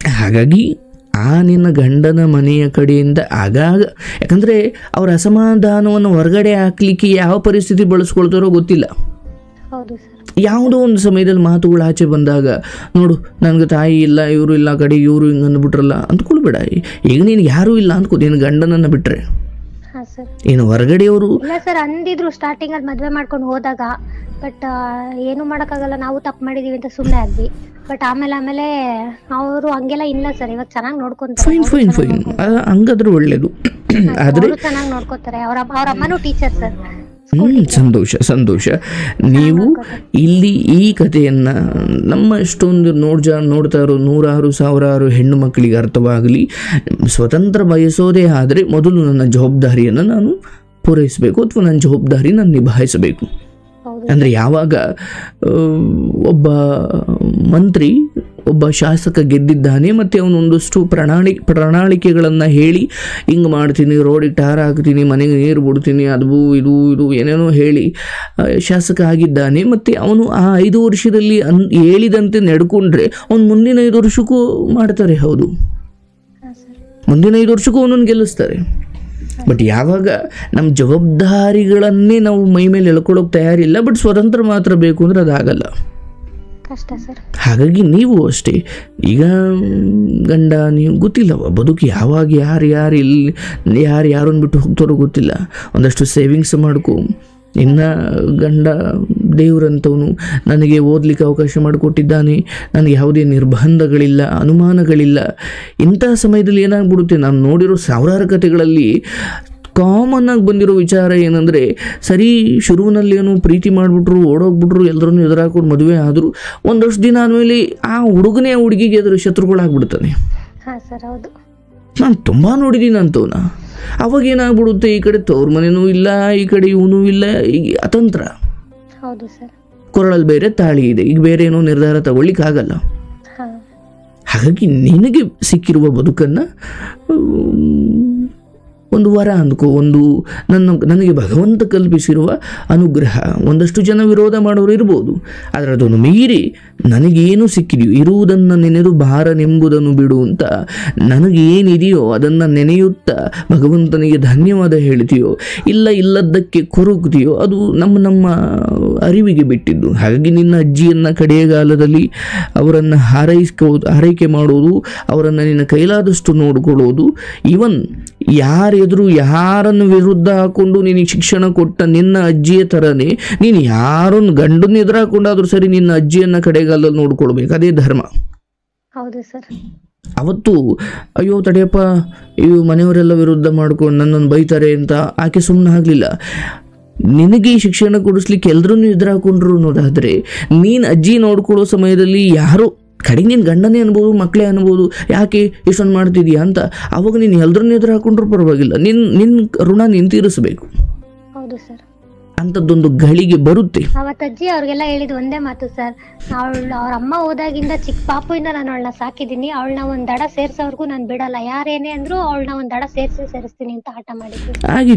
ಹಾಗಾಗಿ ಆ ನಿನ್ನ ಗಂಡನ ಮನೆಯ ಕಡೆಯಿಂದ ಆಗಾಗ, ಯಾಕಂದರೆ ಅವರ ಅಸಮಾಧಾನವನ್ನು ಹೊರಗಡೆ ಹಾಕ್ಲಿಕ್ಕೆ ಯಾವ ಪರಿಸ್ಥಿತಿ ಬಳಸ್ಕೊಳ್ತಾರೋ ಗೊತ್ತಿಲ್ಲ. ಯಾವುದೋ ಒಂದು ಸಮಯದಲ್ಲಿ ಮಾತುಗಳು ಆಚೆ ಬಂದಾಗ, ನೋಡು ನನಗೆ ತಾಯಿ ಇಲ್ಲ, ಇವರು ಇಲ್ಲ, ಕಡೆಗೆ ಇವರು ಹಿಂಗೆ ಅಂದ್ಬಿಟ್ರಲ್ಲ ಅಂದ್ಕೊಳ್ಬೇಡ. ಈಗ ನೀನು ಯಾರೂ ಇಲ್ಲ ಅಂದ್ಕೋ, ನಿನ್ನ ಗಂಡನನ್ನು ಬಿಟ್ಟರೆ. ಏನು ಹೊರಗಡೆಯವರು ಇಲ್ಲ ಸರ್ ಅಂದಿದ್ರು ಸ್ಟಾರ್ಟಿಂಗ್ ಅಲ್ಲಿ ಮದ್ವೆ ಮಾಡ್ಕೊಂಡು ಹೋದಾಗ, ಬಟ್ ಏನು ಮಾಡಕ್ಕಾಗಲ್ಲ, ನಾವು ತಪ್ಪು ಮಾಡಿದೀವಿ ಅಂತ ಸುಮ್ಮನೆ ಆದ್ವಿ. ಬಟ್ ಆಮೇಲೆ ಅವರು ಹಂಗೆಲ್ಲ ಇಲ್ಲ ಸರ್, ಇವಾಗ ಚೆನ್ನಾಗಿ ನೋಡ್ಕೊಂತಾರೆ. ಫೈನ್ ಹಂಗಾದ್ರೆ ಒಳ್ಳೇದು. ಆದ್ರೆ ಚೆನ್ನಾಗಿ ನೋಡ್ಕೋತಾರೆ. ಅವ್ರ ಅಮ್ಮನೂ ಟೀಚರ್ ಸರ್. ಸಂತೋಷ. ನೀವು ಇಲ್ಲಿ ಈ ಕಥೆಯನ್ನು ನಮ್ಮ ಎಷ್ಟೊಂದು ನೋಡ್ತಾ ಇರೋ 100,000 ಹೆಣ್ಣು ಮಕ್ಕಳಿಗೆ ಅರ್ಥವಾಗಲಿ. ಸ್ವತಂತ್ರ ಬಯಸೋದೇ ಆದರೆ ಮೊದಲು ನನ್ನ ಜವಾಬ್ದಾರಿಯನ್ನು ನಾನು ಪೂರೈಸಬೇಕು, ಅಥವಾ ನನ್ನ ಜವಾಬ್ದಾರಿ ನಾನು ನಿಭಾಯಿಸಬೇಕು. ಅಂದರೆ ಯಾವಾಗ ಒಬ್ಬ ಮಂತ್ರಿ ಒಬ್ಬ ಶಾಸಕ ಗೆದ್ದಿದ್ದಾನೆ ಮತ್ತು ಅವನೊಂದಷ್ಟು ಪ್ರಣಾಳಿಕೆಗಳನ್ನು ಹೇಳಿ, ಹಿಂಗೆ ಮಾಡ್ತೀನಿ, ರೋಡಿಗೆ ಟಾರ್ ಹಾಕ್ತೀನಿ, ಮನೆಗೆ ನೀರು ಬಿಡ್ತೀನಿ, ಅದು ಇದು ಏನೇನೋ ಹೇಳಿ ಶಾಸಕ ಆಗಿದ್ದಾನೆ. ಮತ್ತು ಅವನು ಆ 5 ವರ್ಷದಲ್ಲಿ ಹೇಳಿದಂತೆ ನಡ್ಕೊಂಡ್ರೆ ಅವನು ಮುಂದಿನ 5 ವರ್ಷಕ್ಕೂ ಮಾಡ್ತಾರೆ. ಹೌದು, ಮುಂದಿನ 5 ವರ್ಷಕ್ಕೂ ಅವನನ್ನು ಗೆಲ್ಲಿಸ್ತಾರೆ. ಬಟ್ ಯಾವಾಗ ನಮ್ಮ ಜವಾಬ್ದಾರಿಗಳನ್ನೇ ನಾವು ಮೈ ಮೇಲೆ ಎಳ್ಕೊಳ್ಳೋಕೆ ತಯಾರಿಲ್ಲ, ಬಟ್ ಸ್ವತಂತ್ರ ಮಾತ್ರ ಬೇಕು ಅಂದರೆ ಅದಾಗಲ್ಲ. ಹಾಗಾಗಿ ನೀವು ಅಷ್ಟೇ, ಈಗ ಗಂಡ ನೀವು ಗೊತ್ತಿಲ್ಲವ, ಬದುಕು ಯಾವಾಗ ಯಾರನ್ನು ಬಿಟ್ಟು ಹೋಗ್ತಾರೋ ಗೊತ್ತಿಲ್ಲ. ಒಂದಷ್ಟು ಸೇವಿಂಗ್ಸ್ ಮಾಡ್ಕೊ. ಇನ್ನ ಗಂಡ ದೇವರಂತವನು, ನನಗೆ ಓದಲಿಕ್ಕೆ ಅವಕಾಶ ಮಾಡಿಕೊಟ್ಟಿದ್ದಾನೆ, ನನಗೆ ಯಾವುದೇ ನಿರ್ಬಂಧಗಳಿಲ್ಲ, ಅನುಮಾನಗಳಿಲ್ಲ. ಇಂಥ ಸಮಯದಲ್ಲಿ ಏನಾಗ್ಬಿಡುತ್ತೆ, ನಾನು ನೋಡಿರೋ 1000 ಕಥೆಗಳಲ್ಲಿ ಕಾಮನ್ ಆಗಿ ಬಂದಿರೋ ವಿಚಾರ ಏನಂದರೆ, ಸರಿ ಶುರುವಿನಲ್ಲಿ ಏನು ಪ್ರೀತಿ ಮಾಡಿಬಿಟ್ರು, ಓಡೋಗ್ಬಿಟ್ರು, ಎಲ್ಲರನ್ನೂ ಎದುರಾಕೊಂಡು ಮದುವೆ ಆದರೂ ಒಂದಷ್ಟು ದಿನ ಆದಮೇಲೆ ಆ ಹುಡುಗನೇ ಹುಡುಗಿಗೆ ಎದುರು ಶತ್ರುಗಳಾಗ್ಬಿಡ್ತಾನೆ. ನಾನು ತುಂಬ ನೋಡಿದ್ದೀನಿ ಅಂಥವನ್ನ. ಅವಾಗ ಏನಾಗ್ಬಿಡುತ್ತೆ, ಈ ಕಡೆ ತವ್ರ ಮನೆಯೂ ಇಲ್ಲ, ಈ ಕಡೆ ಇವನೂ ಇಲ್ಲ, ಈಗ ಅತಂತ್ರ. ಕೊರಳಲ್ಲಿ ಬೇರೆ ತಾಳಿ ಇದೆ, ಈಗ ಬೇರೆ ಏನೋ ನಿರ್ಧಾರ ತಗೊಳ್ಳಿಕ್ಕಾಗಲ್ಲ. ಹಾಗಾಗಿ ನಿನಗೆ ಸಿಕ್ಕಿರುವ ಬದುಕನ್ನು ಒಂದು ವರ ಅಂದ್ಕೋ, ನನಗೆ ಭಗವಂತ ಕಲ್ಪಿಸಿರುವ ಅನುಗ್ರಹ. ಒಂದಷ್ಟು ಜನ ವಿರೋಧ ಮಾಡೋರು ಇರ್ಬೋದು, ಆದರೆ ಅದನ್ನು ಮೀರಿ ನನಗೇನು ಸಿಕ್ಕಿದೆಯೋ ಇರುವುದನ್ನು ನೆನೆದು ಭಾರನೆಂಬುದನ್ನು ಬಿಡು ಅಂತ ನನಗೇನಿದೆಯೋ ಅದನ್ನು ನೆನೆಯುತ್ತಾ ಭಗವಂತನಿಗೆ ಧನ್ಯವಾದ ಹೇಳ್ತೀಯೋ ಇಲ್ಲದ್ದಕ್ಕೆ ಕೊರಗ್ತೀಯೋ ಅದು ನಮ್ಮ ಅರಿವಿಗೆ ಬಿಟ್ಟಿದ್ದು. ಹಾಗಾಗಿ ನಿನ್ನ ಅಜ್ಜಿಯನ್ನು ಕಡೆಯಗಾಲದಲ್ಲಿ ಅವರನ್ನು ಹಾರೈಕೆ ಮಾಡೋದು, ಅವರನ್ನು ನಿನ್ನ ಕೈಲಾದಷ್ಟು ನೋಡಿಕೊಳ್ಳೋದು, ಇವನ್ ಯಾರನ್ನು ವಿರುದ್ಧ ಹಾಕೊಂಡು ನಿನಗೆ ಶಿಕ್ಷಣ ಕೊಟ್ಟ ನಿನ್ನ ಅಜ್ಜಿಯ ಥರನೇ ನೀನು ಯಾರನ್ನು ಗಂಡನ್ನು ಎದುರು ಹಾಕೊಂಡಾದ್ರೂ ಸರಿ ನಿನ್ನ ಅಜ್ಜಿಯನ್ನು ಕಡೆಗಾಲದಲ್ಲಿ ನೋಡ್ಕೊಳ್ಬೇಕು. ಅದೇ ಧರ್ಮ. ಹೌದು ಸರ್. ಅವತ್ತು ಅಯ್ಯೋ ತಡೆಯಪ್ಪ ಇವು ಮನೆಯವರೆಲ್ಲ ವಿರುದ್ಧ ಮಾಡ್ಕೊಂಡು ನನ್ನನ್ನು ಬೈತಾರೆ ಅಂತ ಆಕೆ ಸುಮ್ಮನೆ ಆಗಲಿಲ್ಲ. ನಿನಗೆ ಈ ಶಿಕ್ಷಣ ಕೊಡಿಸ್ಲಿಕ್ಕೆ ಎಲ್ಲರನ್ನೂ ಎದುರು ಹಾಕೊಂಡ್ರು ಅನ್ನೋದಾದರೆ ನೀನು ಅಜ್ಜಿ ನೋಡ್ಕೊಳ್ಳೋ ಸಮಯದಲ್ಲಿ ಯಾರೋ ಕಡೆಗೆ ನಿನ್ನ ಗಂಡನೇ ಅನ್ಬೋದು, ಮಕ್ಕಳೇ ಅನ್ಬೋದು, ಯಾಕೆ ಇಷ್ಟೊಂದು ಮಾಡ್ತಿದೀಯಾ ಅಂತ ಅವಾಗ ನೀನು ಎಲ್ಲರನ್ನೂ ಎದುರು ಹಾಕೊಂಡ್ರೂ ಪರವಾಗಿಲ್ಲ, ನಿನ್ನ ಋಣ ನೀನು ತೀರಿಸಬೇಕು. ಹೌದು ಸರ್. ಅಂಥದ್ದೊಂದು ಗಳಿಗೆ ಬರುತ್ತೆ. ಅವತ್ತು ಅಜ್ಜಿ ಅವ್ರಿಗೆಲ್ಲ ಹೇಳಿದ್ ಒಂದೇ ಮಾತು ಸರ್, ಅವ್ರ ಅಮ್ಮ ಹೋದಾಗಿಂದ ಚಿಕ್ಕ ಪಾಪುಯಿಂದ ನಾನು ಅವಳನ್ನ ಸಾಕಿದೀನಿ, ಅವಳನ್ನ ಒಂದ್ ದಡ ಸೇರ್ಸೋರ್ಗು ನಾನು ಬಿಡಲ್ಲ, ಯಾರೇನೇ ಅಂದ್ರು ಅವಳನ್ನ ಒಂದ್ ದಡ ಸೇರಿಸ್ತೀನಿ ಅಂತ ಹಠ ಮಾಡಿದ್ವಿ.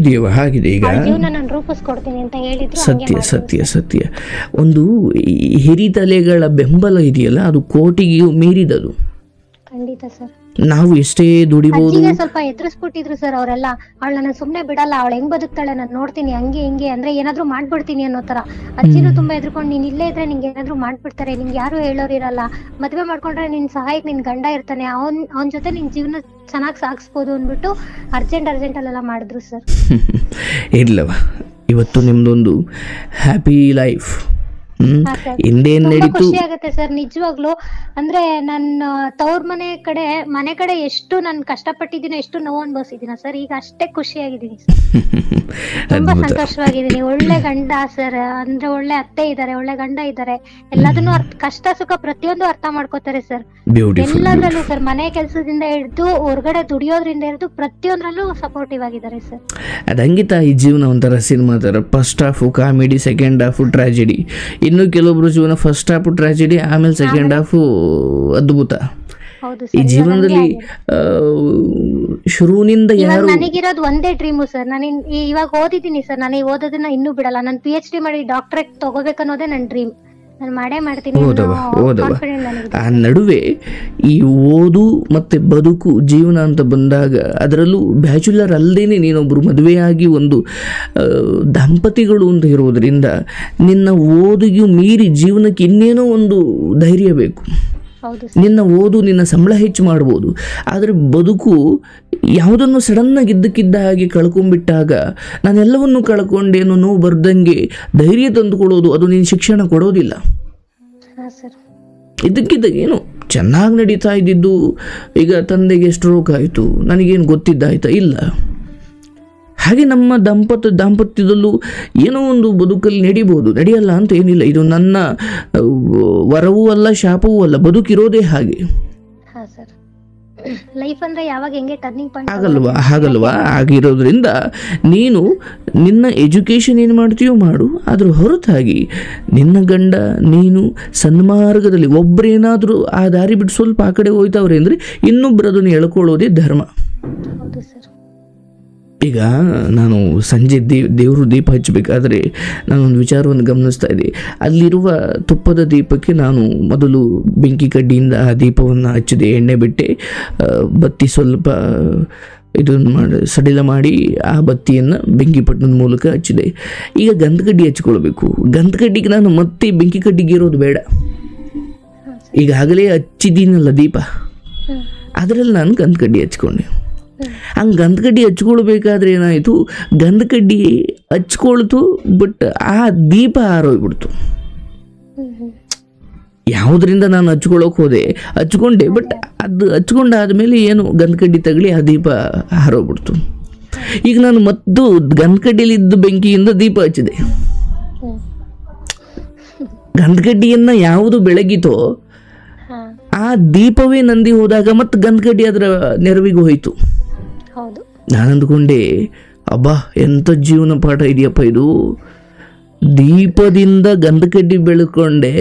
ಆಗಿದೆ ಈಗ ಜೀವನ ನಾನು ರೂಪಿಸ್ಕೊಡ್ತೀನಿ ಅಂತ ಹೇಳಿದ್ರು. ಸತ್ಯ. ಒಂದು ಹಿರಿತಲೆಗಳ ಬೆಂಬಲ ಇದೆಯಲ್ಲ, ಅದು ಕೋಟಿಗೂ ಮೀರಿದದು. ಖಂಡಿತ ಸರ್. ನಾವು ಎಷ್ಟೇ ದುಡಿಬಹುದು. ಸ್ವಲ್ಪ ಎದುರಿಸ್ಬಿಟ್ಟಿದ್ರು ಸರ್ ಅವರೆಲ್ಲ, ಅವಳನ್ನ ಸುಮ್ನೆ ಬಿಡಲ್ಲ, ಅವಳು ಹೆಂಗ್ ಬದುಕ್ತಾಳೆ ನಾನು ನೋಡ್ತೀನಿ, ಹಂಗೆ ಹಿಂಗೆ ಅಂದ್ರೆ ಏನಾದ್ರು ಮಾಡ್ಬಿಡ್ತೀನಿ ಅನ್ನೋ ತರ. ಅಜ್ಜಿನೂ ತುಂಬಾ ಎದ್ರುಕೊಂಡು ನೀನ್ ಇಲ್ಲೇ ಇದ್ರೆ ನಿಂಗೆ ಏನಾದ್ರು ಮಾಡ್ಬಿಡ್ತಾರೆ, ನಿಂಗೆ ಯಾರು ಹೇಳೋರಿರಲ್ಲ, ಮದ್ವೆ ಮಾಡ್ಕೊಂಡ್ರೆ ನಿನ್ ಸಹಾಯಕ್ ನಿನ್ ಗಂಡ ಇರ್ತಾನೆ, ಅವನ್ ಜೊತೆ ನಿನ್ ಜೀವನ ಚೆನ್ನಾಗಿ ಸಾಗಿಸ್ಬೋದು ಅಂದ್ಬಿಟ್ಟು ಅರ್ಜೆಂಟ್ ಅಲ್ಲೆಲ್ಲ ಮಾಡಿದ್ರು ಸರ್. ಇರ್ಲವ, ಇವತ್ತು ನಿಮ್ದೊಂದು ಹ್ಯಾಪಿ ಲೈಫ್. ಖುಷಿ ಆಗುತ್ತೆ ಸರ್ ನಿಜವಾಗ್ಲು. ಅಂದ್ರೆ ನನ್ನ ತವ್ರ ಮನೆ ಕಡೆ ಎಷ್ಟು ನಾನು ಕಷ್ಟಪಟ್ಟಿದ್ದೀನೋ, ಎಷ್ಟು ನೋವು ಅನ್ಭವಿಸಿದೀನ ಸರ್, ಈಗ ಅಷ್ಟೇ ಖುಷಿಯಾಗಿದ್ದೀನಿ ಸರ್. ತುಂಬಾ ಸಂತೋಷವಾಗಿದ್ದೀನಿ. ಒಳ್ಳೆ ಗಂಡ ಸರ್, ಅಂದ್ರೆ ಒಳ್ಳೆ ಅತ್ತೆ ಇದಾರೆ, ಒಳ್ಳೆ ಗಂಡ ಇದಾರೆ, ಎಲ್ಲದನ್ನು ಕಷ್ಟ ಸುಖ ಪ್ರತಿಯೊಂದು ಅರ್ಥ ಮಾಡ್ಕೋತಾರೆ ಸರ್. ಎಲ್ಲದ್ರಲ್ಲೂ ಸರ್, ಮನೆ ಕೆಲಸದಿಂದ ಹಿಡಿದು ಹೊರಗಡೆ ದುಡಿಯೋದ್ರಿಂದ ಹಿಡಿದು ಪ್ರತಿಯೊಂದ್ರಲ್ಲೂ ಸಪೋರ್ಟಿವ್ ಆಗಿದ್ದಾರೆ ಸರ್. ಅದಂಗಿತ ಈ ಜೀವನ ಒಂಥರ ಸಿನಿಮಾ ತರ, first half comedy, second half tragedy. ಇನ್ನು ಕೆಲವೊಬ್ರು ಜೀವನ ಫಸ್ಟ್ ಹಾಫು ಟ್ರಾಜಿಡಿ, ಆಮೇಲೆ ಸೆಕೆಂಡ್ ಹಾಫು ಅದ್ಭುತ. ಈ ಜೀವನದಲ್ಲಿ ಶುರುವಿನಿಂದ ಯಾರು. ನನಗಿರೋದು ಒಂದೇ ಡ್ರೀಮು ಸರ್, ನಾನು ಇವಾಗ ಓದಿದ್ದೀನಿ ಸರ್, ನಾನು ಓದೋದನ್ನ ಇನ್ನೂ ಬಿಡಲ್ಲ, ನಾನು PhD ಮಾಡಿ ಡಾಕ್ಟರೇಟ್ ತಗೋಬೇಕನ್ನೋದೇ ನನ್ನ ಡ್ರೀಮ್. ನಾನು ಮಾಡೇ ಮಾಡ್ತೀನಿ. ಆ ನಡುವೆ ಈ ಓದು ಮತ್ತೆ ಬದುಕು ಜೀವನ ಅಂತ ಬಂದಾಗ, ಅದರಲ್ಲೂ ಬ್ಯಾಚುಲರ್ ಅಲ್ಲದೇನೆ ನೀನೊಬ್ರು ಮದುವೆಯಾಗಿ ಒಂದು ದಂಪತಿಗಳು ಅಂತ ಇರೋದ್ರಿಂದ ನಿನ್ನ ಓದಿಗೂ ಮೀರಿ ಜೀವನಕ್ಕೆ ಇನ್ನೇನೋ ಒಂದು ಧೈರ್ಯ ಬೇಕು. ನಿನ್ನ ಓದು ನಿನ್ನ ಸಂಬಳ ಹೆಚ್ಚು ಮಾಡ್ಬೋದು, ಆದರೆ ಬದುಕು ಯಾವುದನ್ನು ಸಡನ್ನಾಗಿ ಇದ್ದಕ್ಕಿದ್ದ ಹಾಗೆ ಕಳ್ಕೊಂಡ್ಬಿಟ್ಟಾಗ ನಾನೆಲ್ಲವನ್ನು ಕಳ್ಕೊಂಡೇನೋ ನೋವು ಬರ್ದಂಗೆ ಧೈರ್ಯ ತಂದುಕೊಳ್ಳೋದು ಅದು ನೀನು ಶಿಕ್ಷಣ ಕೊಡೋದಿಲ್ಲ. ಇದ್ದಕ್ಕಿದ್ದಾಗ ಏನು ಚೆನ್ನಾಗಿ ನಡೀತಾ ಇದ್ದಿದ್ದು ಈಗ ತಂದೆಗೆ ಸ್ಟ್ರೋಕ್ ಆಯಿತು, ನನಗೇನು ಗೊತ್ತಿದ್ದಾಯ್ತಾ? ಇಲ್ಲ. ಹಾಗೆ ನಮ್ಮ ದಾಂಪತ್ಯದಲ್ಲೂ ಏನೋ ಒಂದು ಬದುಕಲ್ಲಿ ನಡಿಬೋದು, ನಡೆಯಲ್ಲ ಅಂತ ಏನಿಲ್ಲ. ಇದು ನನ್ನ ವರವೂ ಅಲ್ಲ, ಶಾಪವೂ ಅಲ್ಲ, ಬದುಕಿರೋದೇ ಹಾಗೆ. ಹಾಗಲ್ವಾ? ಆಗಿರೋದ್ರಿಂದ ನೀನು ನಿನ್ನ ಎಜುಕೇಶನ್ ಏನು ಮಾಡ್ತೀಯೋ ಮಾಡು, ಅದ್ರ ಹೊರತಾಗಿ ನಿನ್ನ ಗಂಡ ನೀನು ಸನ್ಮಾರ್ಗದಲ್ಲಿ ಒಬ್ಬರೇನಾದರೂ ಆ ದಾರಿ ಬಿಟ್ಟು ಸ್ವಲ್ಪ ಆ ಕಡೆ ಹೋಯ್ತವ್ರೆ ಅಂದರೆ ಇನ್ನೊಬ್ಬರು ಅದನ್ನು ಎಳ್ಕೊಳ್ಳೋದೇ ಧರ್ಮ. ಈಗ ನಾನು ಸಂಜೆ ದೇವರು ದೀಪ ಹಚ್ಚಬೇಕಾದ್ರೆ ನಾನೊಂದು ವಿಚಾರವನ್ನು ಗಮನಿಸ್ತಾ ಇದ್ದೆ. ಅಲ್ಲಿರುವ ತುಪ್ಪದ ದೀಪಕ್ಕೆ ನಾನು ಮೊದಲು ಬೆಂಕಿ ಕಡ್ಡಿಯಿಂದ ಆ ದೀಪವನ್ನು ಹಚ್ಚಿದೆ, ಎಣ್ಣೆ ಬಿಟ್ಟೆ, ಬತ್ತಿ ಸ್ವಲ್ಪ ಇದನ್ನು ಸಡಿಲ ಮಾಡಿ ಆ ಬತ್ತಿಯನ್ನು ಬೆಂಕಿ ಪಟ್ಟಣದ ಮೂಲಕ ಹಚ್ಚಿದೆ. ಈಗ ಗಂಧಕಡ್ಡಿ ಹಚ್ಕೊಳ್ಬೇಕು. ಗಂಧಕಡ್ಡಿಗೆ ನಾನು ಮತ್ತೆ ಬೆಂಕಿ ಕಡ್ಡಿಗೆ ಇರೋದು ಬೇಡ, ಈಗಾಗಲೇ ಹಚ್ಚಿದ್ದೀನಲ್ಲ ದೀಪ, ಅದರಲ್ಲಿ ನಾನು ಗಂಧಕಡ್ಡಿ ಹಚ್ಕೊಂಡೆ. ಹಂಗೆ ಗಂಧಕಡ್ಡಿ ಹಚ್ಕೊಳ್ಬೇಕಾದ್ರೆ ಏನಾಯಿತು, ಗಂಧಕಡ್ಡಿ ಹಚ್ಕೊಳ್ತು, ಬಟ್ ಆ ದೀಪ ಹಾರೋಗ್ಬಿಡ್ತು. ಯಾವುದರಿಂದ ನಾನು ಹಚ್ಕೊಳ್ಳೋಕೆ ಹೋದೆ, ಹಚ್ಕೊಂಡೆ, ಬಟ್ ಅದು ಹಚ್ಕೊಂಡಾದ್ಮೇಲೆ ಏನು ಗಂಧಕಡ್ಡಿ ತಗಲಿ ಆ ದೀಪ ಹಾರೋಗ್ಬಿಡ್ತು. ಈಗ ನಾನು ಮತ್ತು ಗಂಧಕಡ್ಡಿಲಿದ್ದ ಬೆಂಕಿಯಿಂದ ದೀಪ ಹಚ್ಚಿದೆ. ಗಂಧಕಡ್ಡಿಯನ್ನು ಯಾವುದು ಬೆಳಗಿತೋ ಆ ದೀಪವೇ ನಂದಿ ಹೋದಾಗ ಮತ್ತು ಗಂಧಕಡ್ಡಿ ಅದರ ನೆರವಿಗೆ ಹೋಯಿತು. ನಾನು ಅಂದ್ಕೊಂಡೆ, ಅಬ್ಬಾ ಎಂಥ ಜೀವನ ಪಾಠ ಇದೆಯಪ್ಪ ಇದು. ದೀಪದಿಂದ ಗಂಧಕಡ್ಡಿ ಬೆಳ್ಕೊಂಡೆ,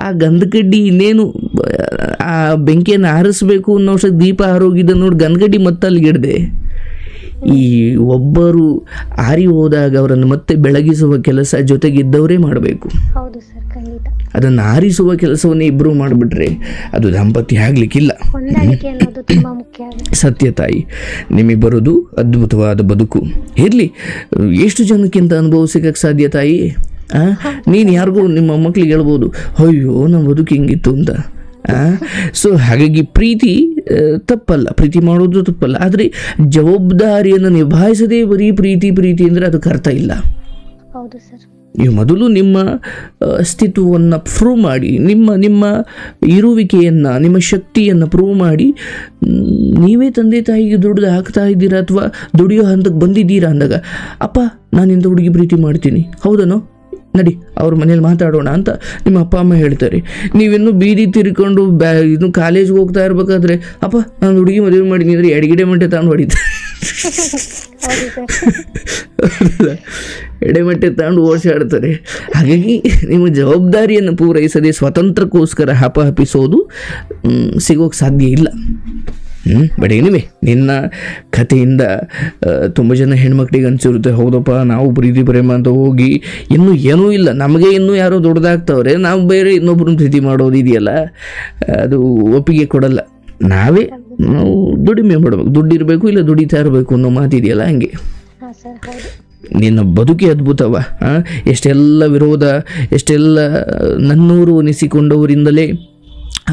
ಆ ಗಂಧಕಡ್ಡಿ ಇನ್ನೇನು ಆ ಬೆಂಕಿಯನ್ನು ಆರಿಸ್ಬೇಕು ಅನ್ನೋಷ್ಟಕ್ಕೆ ದೀಪ ಹಾರೋಗಿದ್ದ ನೋಡಿ ಗಂಧಕಡ್ಡಿ ಮತ್ತೆ ಅಲ್ಲಿಗಿಡ್ದೆ. ಈ ಒಬ್ಬರು ಆರಿ ಹೋದಾಗ ಅವರನ್ನು ಮತ್ತೆ ಬೆಳಗಿಸುವ ಕೆಲಸ ಜೊತೆಗಿದ್ದವರೇ ಮಾಡಬೇಕು. ಹೌದು ಸರ್, ಖಂಡಿತ. ಅದನ್ನು ಆರಿಸುವ ಕೆಲಸವನ್ನೇ ಇಬ್ಬರು ಮಾಡಿಬಿಟ್ರೆ ಅದು ದಾಂಪತ್ಯ ಆಗ್ಲಿಕ್ಕಿಲ್ಲ. ಹೊಂದಾಣಿಕೆ ಅನ್ನೋದು ತುಂಬಾ ಮುಖ್ಯ ಆಗುತ್ತೆ. ಸತ್ಯ ತಾಯಿ, ನಿಮ್ಮಿಬ್ಬರದು ಅದ್ಭುತವಾದ ಬದುಕು ಇರಲಿ. ಎಷ್ಟು ಜನಕ್ಕಿಂತ ಅನುಭವಿಸಕ್ಕೆ ಸಾಧ್ಯ ತಾಯಿ? ನೀನು ಯಾರಿಗೂ ನಿಮ್ಮ ಮಕ್ಕಳಿಗೆ ಹೇಳ್ಬೋದು, ಅಯ್ಯೋ ನಮ್ಮ ಬದುಕು ಹಿಂಗಿತ್ತು ಅಂತ. ಸೊ ಹಾಗಾಗಿ ಪ್ರೀತಿ ತಪ್ಪಲ್ಲ, ಪ್ರೀತಿ ಮಾಡೋದು ತಪ್ಪಲ್ಲ. ಆದರೆ ಜವಾಬ್ದಾರಿಯನ್ನು ನಿಭಾಯಿಸದೇ ಬರೀ ಪ್ರೀತಿ ಪ್ರೀತಿ ಅಂದರೆ ಅದಕ್ಕೆ ಅರ್ಥ ಇಲ್ಲ. ಹೌದು ಸರ್. ನೀವು ಮೊದಲು ನಿಮ್ಮ ಅಸ್ತಿತ್ವವನ್ನು ಪ್ರೂವ್ ಮಾಡಿ, ನಿಮ್ಮ ಇರುವಿಕೆಯನ್ನು, ನಿಮ್ಮ ಶಕ್ತಿಯನ್ನು ಪ್ರೂವ್ ಮಾಡಿ, ನೀವೇ ತಂದೆ ತಾಯಿಗೆ ದುಡ್ದು ಹಾಕ್ತಾ ಇದ್ದೀರಾ ಅಥವಾ ದುಡಿಯೋ ಹಂತಕ್ಕೆ ಬಂದಿದ್ದೀರಾ ಅಂದಾಗ, ಅಪ್ಪ ನಾನು ಇಂಥ ಹುಡುಗಿ ಪ್ರೀತಿ ಮಾಡ್ತೀನಿ, ಹೌದನೋ ನಡಿ ಅವ್ರ ಮನೇಲಿ ಮಾತಾಡೋಣ ಅಂತ ನಿಮ್ಮ ಅಪ್ಪ ಅಮ್ಮ ಹೇಳ್ತಾರೆ. ನೀವಿನ್ನೂ ಬೀದಿ ತಿರ್ಕೊಂಡು ಇನ್ನು ಕಾಲೇಜ್ಗೆ ಹೋಗ್ತಾ ಇರ್ಬೇಕಾದ್ರೆ, ಅಪ್ಪ ನಾನು ಹುಡುಗಿ ಮದುವೆ ಮಾಡಿದ್ದೀನಿ ಅಂದರೆ ಎಡಗಿಡೆ ಮಂಟೆ ತಗೊಂಡು ಹೊಡಿತಾರೆ, ಎಡೆಮಟ್ಟೆ ತಗೊಂಡು ಓಡಿಸಾಡ್ತಾರೆ. ಹಾಗಾಗಿ ನಿಮ್ಮ ಜವಾಬ್ದಾರಿಯನ್ನು ಪೂರೈಸದೆ ಸ್ವತಂತ್ರಕ್ಕೋಸ್ಕರ ಹಪಿಸೋದು ಸಿಗೋಕ್ಕೆ ಸಾಧ್ಯ ಇಲ್ಲ. ಬಟ್ ಏನಿವೆ, ನಿನ್ನ ಕಥೆಯಿಂದ ತುಂಬ ಜನ ಹೆಣ್ಮಕ್ಳಿಗೆ ಅನಿಸಿರುತ್ತೆ, ಹೌದಪ್ಪ ನಾವು ಪ್ರೀತಿ ಪ್ರೇಮ ಅಂತ ಹೋಗಿ ಇನ್ನೂ ಏನೂ ಇಲ್ಲ, ನಮಗೆ ಇನ್ನೂ ಯಾರೋ ದೊಡ್ಡದಾಗ್ತವ್ರೆ, ನಾವು ಬೇರೆ ಇನ್ನೊಬ್ಬರನ್ನ ಪ್ರೀತಿ ಮಾಡೋದು ಇದೆಯಲ್ಲ, ಅದು ಒಪ್ಪಿಗೆ ಕೊಡಲ್ಲ. ನಾವು ದುಡಿಮೆ ಮಾಡಬೇಕು, ದುಡ್ಡಿರಬೇಕು ಇಲ್ಲ ದುಡಿತಾ ಇರಬೇಕು ಅನ್ನೋ ಮಾತಿದೆಯಲ್ಲ, ಹಂಗೆ ನಿನ್ನ ಬದುಕೇ ಅದ್ಭುತವ. ಎಷ್ಟೆಲ್ಲ ವಿರೋಧ, ಎಷ್ಟೆಲ್ಲ ನನ್ನೂರು ಅನಿಸಿಕೊಂಡವರಿಂದಲೇ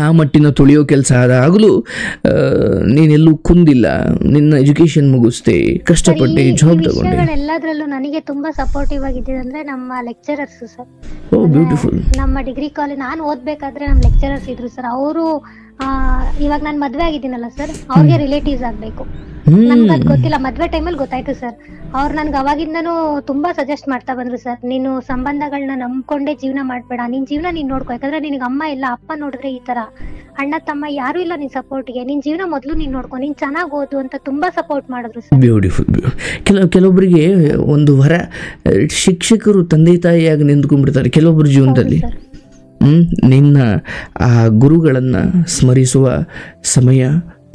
ಆ ಮಟ್ಟಿನ ತುಳಿಯೋ ಕೆಲಸ ಆದಾಗಲೂ ನೀನೆಲ್ಲೂ ಕುಂದಿಲ್ಲ, ನಿನ್ನ ಎಜುಕೇಶನ್ ಮುಗಿಸ್ದೆ, ಕಷ್ಟಪಟ್ಟೆ, ಜಾಬ್ ತಗೊಂಡೆ. ಎಲ್ಲದರಲ್ಲೂ ನನಗೆ ತುಂಬಾ ಸಪೋರ್ಟಿವ್ ಆಗಿದ್ದೆ ಅಂದ್ರೆ ನಮ್ಮ ಲೆಕ್ಚರರ್ಸ್ ಸರ್. ಓ ಬ್ಯೂಟಿಫುಲ್. ನಮ್ಮ ಡಿಗ್ರಿ ಕಾಲೇಜ್ ನಾನು ಓದ್ಬೇಕಾದ್ರೆ ನಮ್ಮ ಲೆಕ್ಚರರ್ಸ್ ಇದ್ರು ಸರ್. ಅವರು ಇವಾಗ ನಾನು ಮದ್ವೆ ಆಗಿದ್ದೀನಲ್ಲ ಸರ್, ಅವ್ರಿಗೆ ರಿಲೇಟಿವ್ಸ್ ಆಗ್ಬೇಕು. ನಮ್ಗೆ ಅದು ಗೊತ್ತಿಲ್ಲ, ಮದ್ವೆ ಟೈಮಲ್ಲಿ ಗೊತ್ತಾಯ್ತು ಸರ್. ಅವ್ರು ನನ್ಗೆ ಅವಾಗಿಂದನೂ ತುಂಬಾ ಸಜೆಸ್ಟ್ ಮಾಡ್ತಾ ಬಂದ್ರು ಸರ್, ನೀನು ಸಂಬಂಧಗಳನ್ನ ನಂಬ್ಕೊಂಡೇ ಜೀವನ ಮಾಡ್ಬೇಡ, ನಿನ್ ಜೀವನ ನೀನ್ ನೋಡ್ಕೊ, ಯಾಕಂದ್ರೆ ನಿನಗೆ ಅಮ್ಮ ಇಲ್ಲ, ಅಪ್ಪ ನೋಡಿದ್ರೆ ಈ ತರ, ಅಣ್ಣ ತಮ್ಮ ಯಾರು ಇಲ್ಲ ನಿನ್ ಸಪೋರ್ಟ್ಗೆ, ನಿನ್ ಜೀವನ ಮೊದಲು ನೀನ್ ನೋಡ್ಕೊ, ನೀನ್ ಚೆನ್ನಾಗ್ ಓದು ಅಂತ ತುಂಬಾ ಸಪೋರ್ಟ್ ಮಾಡಿದ್ರು ಸರ್. ಬ್ಯೂಟಿಫುಲ್. ಕೆಲವೊಬ್ಬರಿಗೆ ಒಂದು ವರ, ಶಿಕ್ಷಕರು ತಂದೆ ತಾಯಿಯಾಗಿ ನಿಂತ್ಕೊಂಡ್ಬಿಡ್ತಾರೆ ಕೆಲವೊಬ್ಬರ ಜೀವನದಲ್ಲಿ. ನಿನ್ನ ಆ ಗುರುಗಳನ್ನು ಸ್ಮರಿಸುವ ಸಮಯ,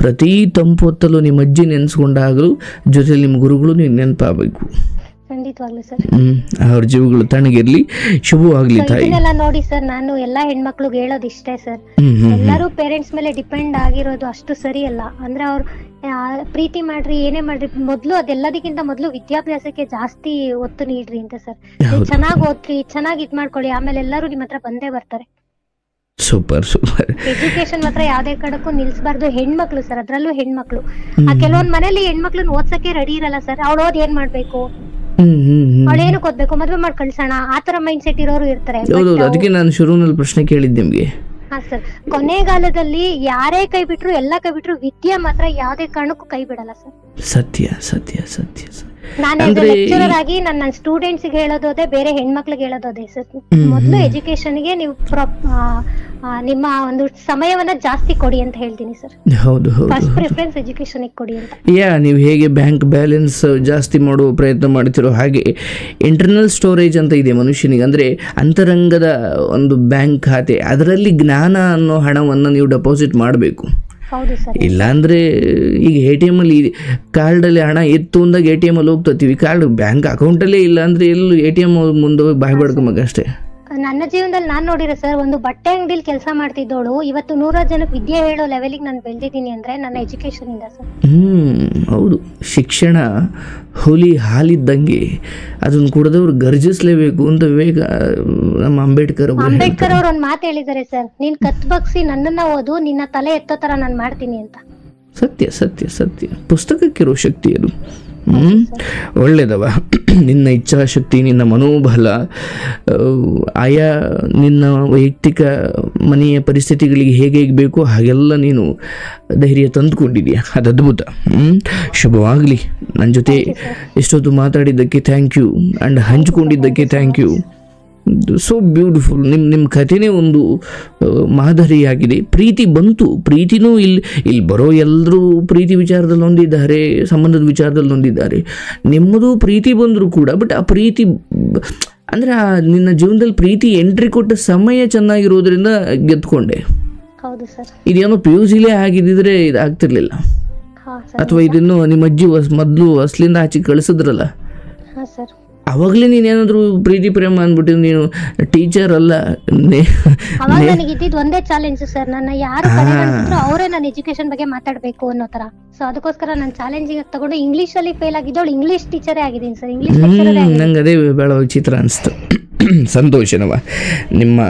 ಪ್ರತಿ ತಂಪು ಹೊತ್ತಲು ನಿಮ್ಮ ಅಜ್ಜಿ ನೆನೆಸ್ಕೊಂಡಾಗಲೂ ಜೊತೆಲಿ ನಿಮ್ಮ ಗುರುಗಳು ನೀವು ನೆನಪಾಗಬೇಕು. ಖಂಡಿತವಾಗ್ಲೂ ಸರ್. ಅವ್ರ ಜೀವಗಳು ತಣ್ಣಗಿರ್ಲಿ, ಶುಭವಾಗ್ಲಿ ತಾಯಿ. ಇದನ್ನೆಲ್ಲ ನೋಡಿ ಸರ್, ನಾನು ಎಲ್ಲಾ ಹೆಣ್ಮಕ್ಳಿಗೆ ಹೇಳೋದು ಇಷ್ಟೇ ಸರ್, ಎಲ್ಲರೂ ಪೇರೆಂಟ್ಸ್ ಮೇಲೆ ಡಿಪೆಂಡ್ ಆಗಿರೋದು ಅಷ್ಟು ಸರಿ ಅಲ್ಲ. ಅಂದ್ರೆ ಅವ್ರು ಪ್ರೀತಿ ಮಾಡ್ರಿ, ಏನೇ ಮಾಡ್ರಿ, ಮೊದ್ಲು ಅದೆಲ್ಲದಕ್ಕಿಂತ ಮೊದ್ಲು ವಿದ್ಯಾಭ್ಯಾಸಕ್ಕೆ ಜಾಸ್ತಿ ಒತ್ತು ನೀಡ್ರಿ ಅಂತ ಸರ್. ಚೆನ್ನಾಗಿ ಓದ್ರಿ, ಚೆನ್ನಾಗಿ ಇದ್ ಮಾಡ್ಕೊಳ್ಳಿ, ಆಮೇಲೆ ಎಲ್ಲರೂ ನಿಮ್ಮ ಹತ್ರ ಬಂದೇ ಬರ್ತಾರೆ. Super super. ಎಜುಕೇಶನ್ ಮಾತ್ರ ಯಾವ್ದೇ ಕಡೆಕ್ಕೂ ನಿಲ್ಸಬಾರ್ದು. ಹೆಣ್ಮಕ್ಳು ಸರ್, ಅದ್ರಲ್ಲೂ ಹೆಣ್ಮಕ್ಳು, ಕೆಲವೊಂದ್ ಮನೇಲಿ ಹೆಣ್ಮಕ್ಳನ್ನ ಓದ್ಸಕ್ಕೆ ರೆಡಿ ಇರಲ್ಲ ಸರ್. ಅವಳು ಓದ್ ಏನ್ ಮಾಡ್ಬೇಕು, ಅವಳು ಏನಕ್ಕೆ ಓದ್ಬೇಕು, ಮದ್ವೆ ಮಾಡಿ ಕಳ್ಸೋಣ, ಆತರ ಮೈಂಡ್ ಸೆಟ್ ಇರೋರು ಇರ್ತಾರೆ. ಅದಕ್ಕೆ ನಾನು ಶುರುವಿನಲ್ಲಿ ಪ್ರಶ್ನೆ ಕೇಳಿದ್ದೆ ನಿಮ್ಗೆ. ಹಾ ಸರ್, ಕೊನೆಗಾಲದಲ್ಲಿ ಯಾರೇ ಕೈ ಬಿಟ್ರು, ಎಲ್ಲಾ ಕೈ ಬಿಟ್ರು, ವಿದ್ಯೆ ಮಾತ್ರ ಯಾವ್ದೇ ಕಾರಣಕ್ಕೂ ಕೈ ಬಿಡಲ್ಲ ಸರ್. ಸತ್ಯ ಸತ್ಯ ಸತ್ಯ. ನಾನು ಲೆಕ್ಚರರ್ ಆಗಿ ನನ್ನ ಸ್ಟೂಡೆಂಟ್ಸ್ ಗೆ ಹೇಳೋದೇ, ಬೇರೆ ಹೆಣ್ಮಕ್ಳಿಗೆ ಹೇಳೋದೇ ಸರ್, ಮೊದಲು ಎಜುಕೇಶನ್ ಗೆ ನೀವು ನಿಮ್ಮ ಒಂದು ಸಮಯವನ್ನ ಜಾಸ್ತಿ ಕೊಡಿ ಅಂತ ಹೇಳ್ತೀನಿ ಸರ್. ಹೌದು ಹೌದು, ಫಸ್ಟ್ ಪ್ರಿಫರೆನ್ಸ್ ಎಜುಕೇಶನ್ ಗೆ ಕೊಡಿ ಅಂತ. ನೀವು ಹೇಗೆ ಬ್ಯಾಂಕ್ ಬ್ಯಾಲೆನ್ಸ್ ಜಾಸ್ತಿ ಮಾಡುವ ಪ್ರಯತ್ನ ಮಾಡ್ತಿರೋ ಹಾಗೆ ಇಂಟರ್ನಲ್ ಸ್ಟೋರೇಜ್ ಅಂತ ಇದೆ ಮನುಷ್ಯನಿಗೆ, ಅಂದ್ರೆ ಅಂತರಂಗದ ಒಂದು ಬ್ಯಾಂಕ್ ಖಾತೆ, ಅದರಲ್ಲಿ ಜ್ಞಾನ ಅನ್ನೋ ಹಣವನ್ನು ನೀವು ಡೆಪಾಸಿಟ್ ಮಾಡಬೇಕು. ಇಲ್ಲಾಂದ್ರೆ ಈಗ ATM ಅಲ್ಲಿ ಕಾರ್ಡಲ್ಲಿ ಹಣ ಎತ್ತು ಅಂದಾಗ ATM ಅಲ್ಲಿ ಹೋಗ್ತೀವಿ, ಕಾರ್ಡ್ ಬ್ಯಾಂಕ್ ಅಕೌಂಟಲ್ಲೇ ಇಲ್ಲ ಅಂದ್ರೆ ಎಲ್ಲೂ ATM ಮುಂದೆ ಹೋಗಿ ಬಾಯ್ ಬಡ್ಕೊಂಬ ಅಷ್ಟೇ. ನನ್ನ ಜೀವನದಲ್ಲಿ ನಾನ್ ನೋಡಿರೋ ಸರ್, ಒಂದು ಬಟ್ಟೆ ಅಂಗಡಿಲಿ ಕೆಲಸ ಮಾಡ್ತಿದ್ದೋಳು ಇವತ್ತು 100 ಜನಕ್ಕೆ ವಿದ್ಯೆ ಹೇಳೋ ಲೆವೆಲಿಗೆ ನಾನು ಬೆಳೆದಿದ್ದೀನಿ ಅಂದ್ರೆ ನನ್ನ ಎಜುಕೇಶನ್ ಇಂದ ಸರ್. ಹೌದು, ಶಿಕ್ಷಣ ಹುಲಿ ಹಾಲಿದ್ದಂಗೆ, ಅದನ್ನು ಕುಡಿದವ್ರು ಗರ್ಜಿಸ್ಲೇಬೇಕು ಅಂತ ನಮ್ಮ ಅಂಬೇಡ್ಕರ್ ಅವ್ರು ಒಂದು ಮಾತು ಹೇಳಿದ್ದಾರೆ ಸರ್, ನೀನ್ ಕತ್ ಬಗ್ಸಿ ನನ್ನನ್ನ ಓದು, ನಿನ್ನ ತಲೆ ಎತ್ತೋ ತರ ನಾನು ಮಾಡ್ತೀನಿ ಅಂತ. ಸತ್ಯ ಸತ್ಯ ಸತ್ಯ. ಪುಸ್ತಕಕ್ಕಿರೋ ಶಕ್ತಿ ಅದು. ಒಳ್ಳೇದವ. ನಿನ್ನ ಇಚ್ಛಾಶಕ್ತಿ, ನಿನ್ನ ಮನೋಬಲ, ಆಯಾ ನಿನ್ನ ವೈಯಕ್ತಿಕ ಮನೆಯ ಪರಿಸ್ಥಿತಿಗಳಿಗೆ ಹೇಗೆ ಬೇಕೋ ಹಾಗೆಲ್ಲ ನೀನು ಧೈರ್ಯ ತಂದುಕೊಂಡಿದೆಯಾ, ಅದು ಅದ್ಭುತ. ಶುಭವಾಗಲಿ. ನನ್ನ ಜೊತೆ ಎಷ್ಟೊತ್ತು ಮಾತಾಡಿದ್ದಕ್ಕೆ ಥ್ಯಾಂಕ್ ಯು, ಆ್ಯಂಡ್ ಹಂಚಿಕೊಂಡಿದ್ದಕ್ಕೆ ಥ್ಯಾಂಕ್ ಯು. So beautiful. ನಿಮ್ಮ ಕಥೆನೇ ಒಂದು ಮಾದರಿಯಾಗಿದೆ. ಪ್ರೀತಿ ಬಂತು, ಪ್ರೀತಿನೂ ಇಲ್ಲಿ ಬರೋ ಎಲ್ಲರೂ ಪ್ರೀತಿ ವಿಚಾರದಲ್ಲಿ ಹೊಂದಿದ್ದಾರೆ, ಸಂಬಂಧದ ವಿಚಾರದಲ್ಲಿ ಹೊಂದಿದ್ದಾರೆ. ನಿಮ್ಮದು ಪ್ರೀತಿ ಬಂದರೂ ಕೂಡ, ಬಟ್ ಆ ಪ್ರೀತಿ ಅಂದರೆ ನಿನ್ನ ಜೀವನದಲ್ಲಿ ಪ್ರೀತಿ ಎಂಟ್ರಿ ಕೊಟ್ಟ ಸಮಯ ಚೆನ್ನಾಗಿರೋದ್ರಿಂದ ಗೆದ್ಕೊಂಡೆ. ಹೌದು ಸರ್. ಇದೇನೋ PUCಲೇ ಆಗಿದ್ದಿದ್ರೆ ಇದಾಗ್ತಿರ್ಲಿಲ್ಲ. ಸರ್ ಅಥವಾ ಇದನ್ನು ನಿಮ್ಮ ಅಜ್ಜಿ ಮೊದಲು ಅಸ್ಲಿಂದ ಆಚೆ ಕಳಿಸಿದ್ರಲ್ಲ, ಹಾ ಸರ್. ಅವಾಗಲೇ ನೀನೇನಾದರೂ ಪ್ರೀತಿ ಪ್ರೇಮ ಅಂದ್ಬಿಟ್ಟು ನೀನು ಟೀಚರ್ ಅಲ್ಲ. ಅವಾಗ ನನಗೆ ಇದ್ದಿದ್ದು ಒಂದೇ ಚಾಲೆಂಜ್ ಸರ್, ನನ್ನ ಯಾರು ಅವರೇ ನನ್ನ ಎಜುಕೇಶನ್ ಬಗ್ಗೆ ಮಾತಾಡ್ಬೇಕು ಅನ್ನೋ ತರ. ಸೊ ಅದಕ್ಕೋಸ್ಕರ ನಾನು ಚಾಲೆಂಜಿಂಗ್ ತಗೊಂಡು ಇಂಗ್ಲಿಷ್ ಅಲ್ಲಿ ಫೇಲ್ ಆಗಿದ್ದವಳು ಇಂಗ್ಲಿಷ್ ಟೀಚರೇ ಆಗಿದ್ದೀನಿ ಸರ್. ಇಂಗ್ಲಿಷ್ ನಂಗೆ ಅದೇ ಬಹಳ ವಿಚಿತ್ರ ಅನಿಸ್ತು. ಸಂತೋಷನವ, ನಿಮ್ಮ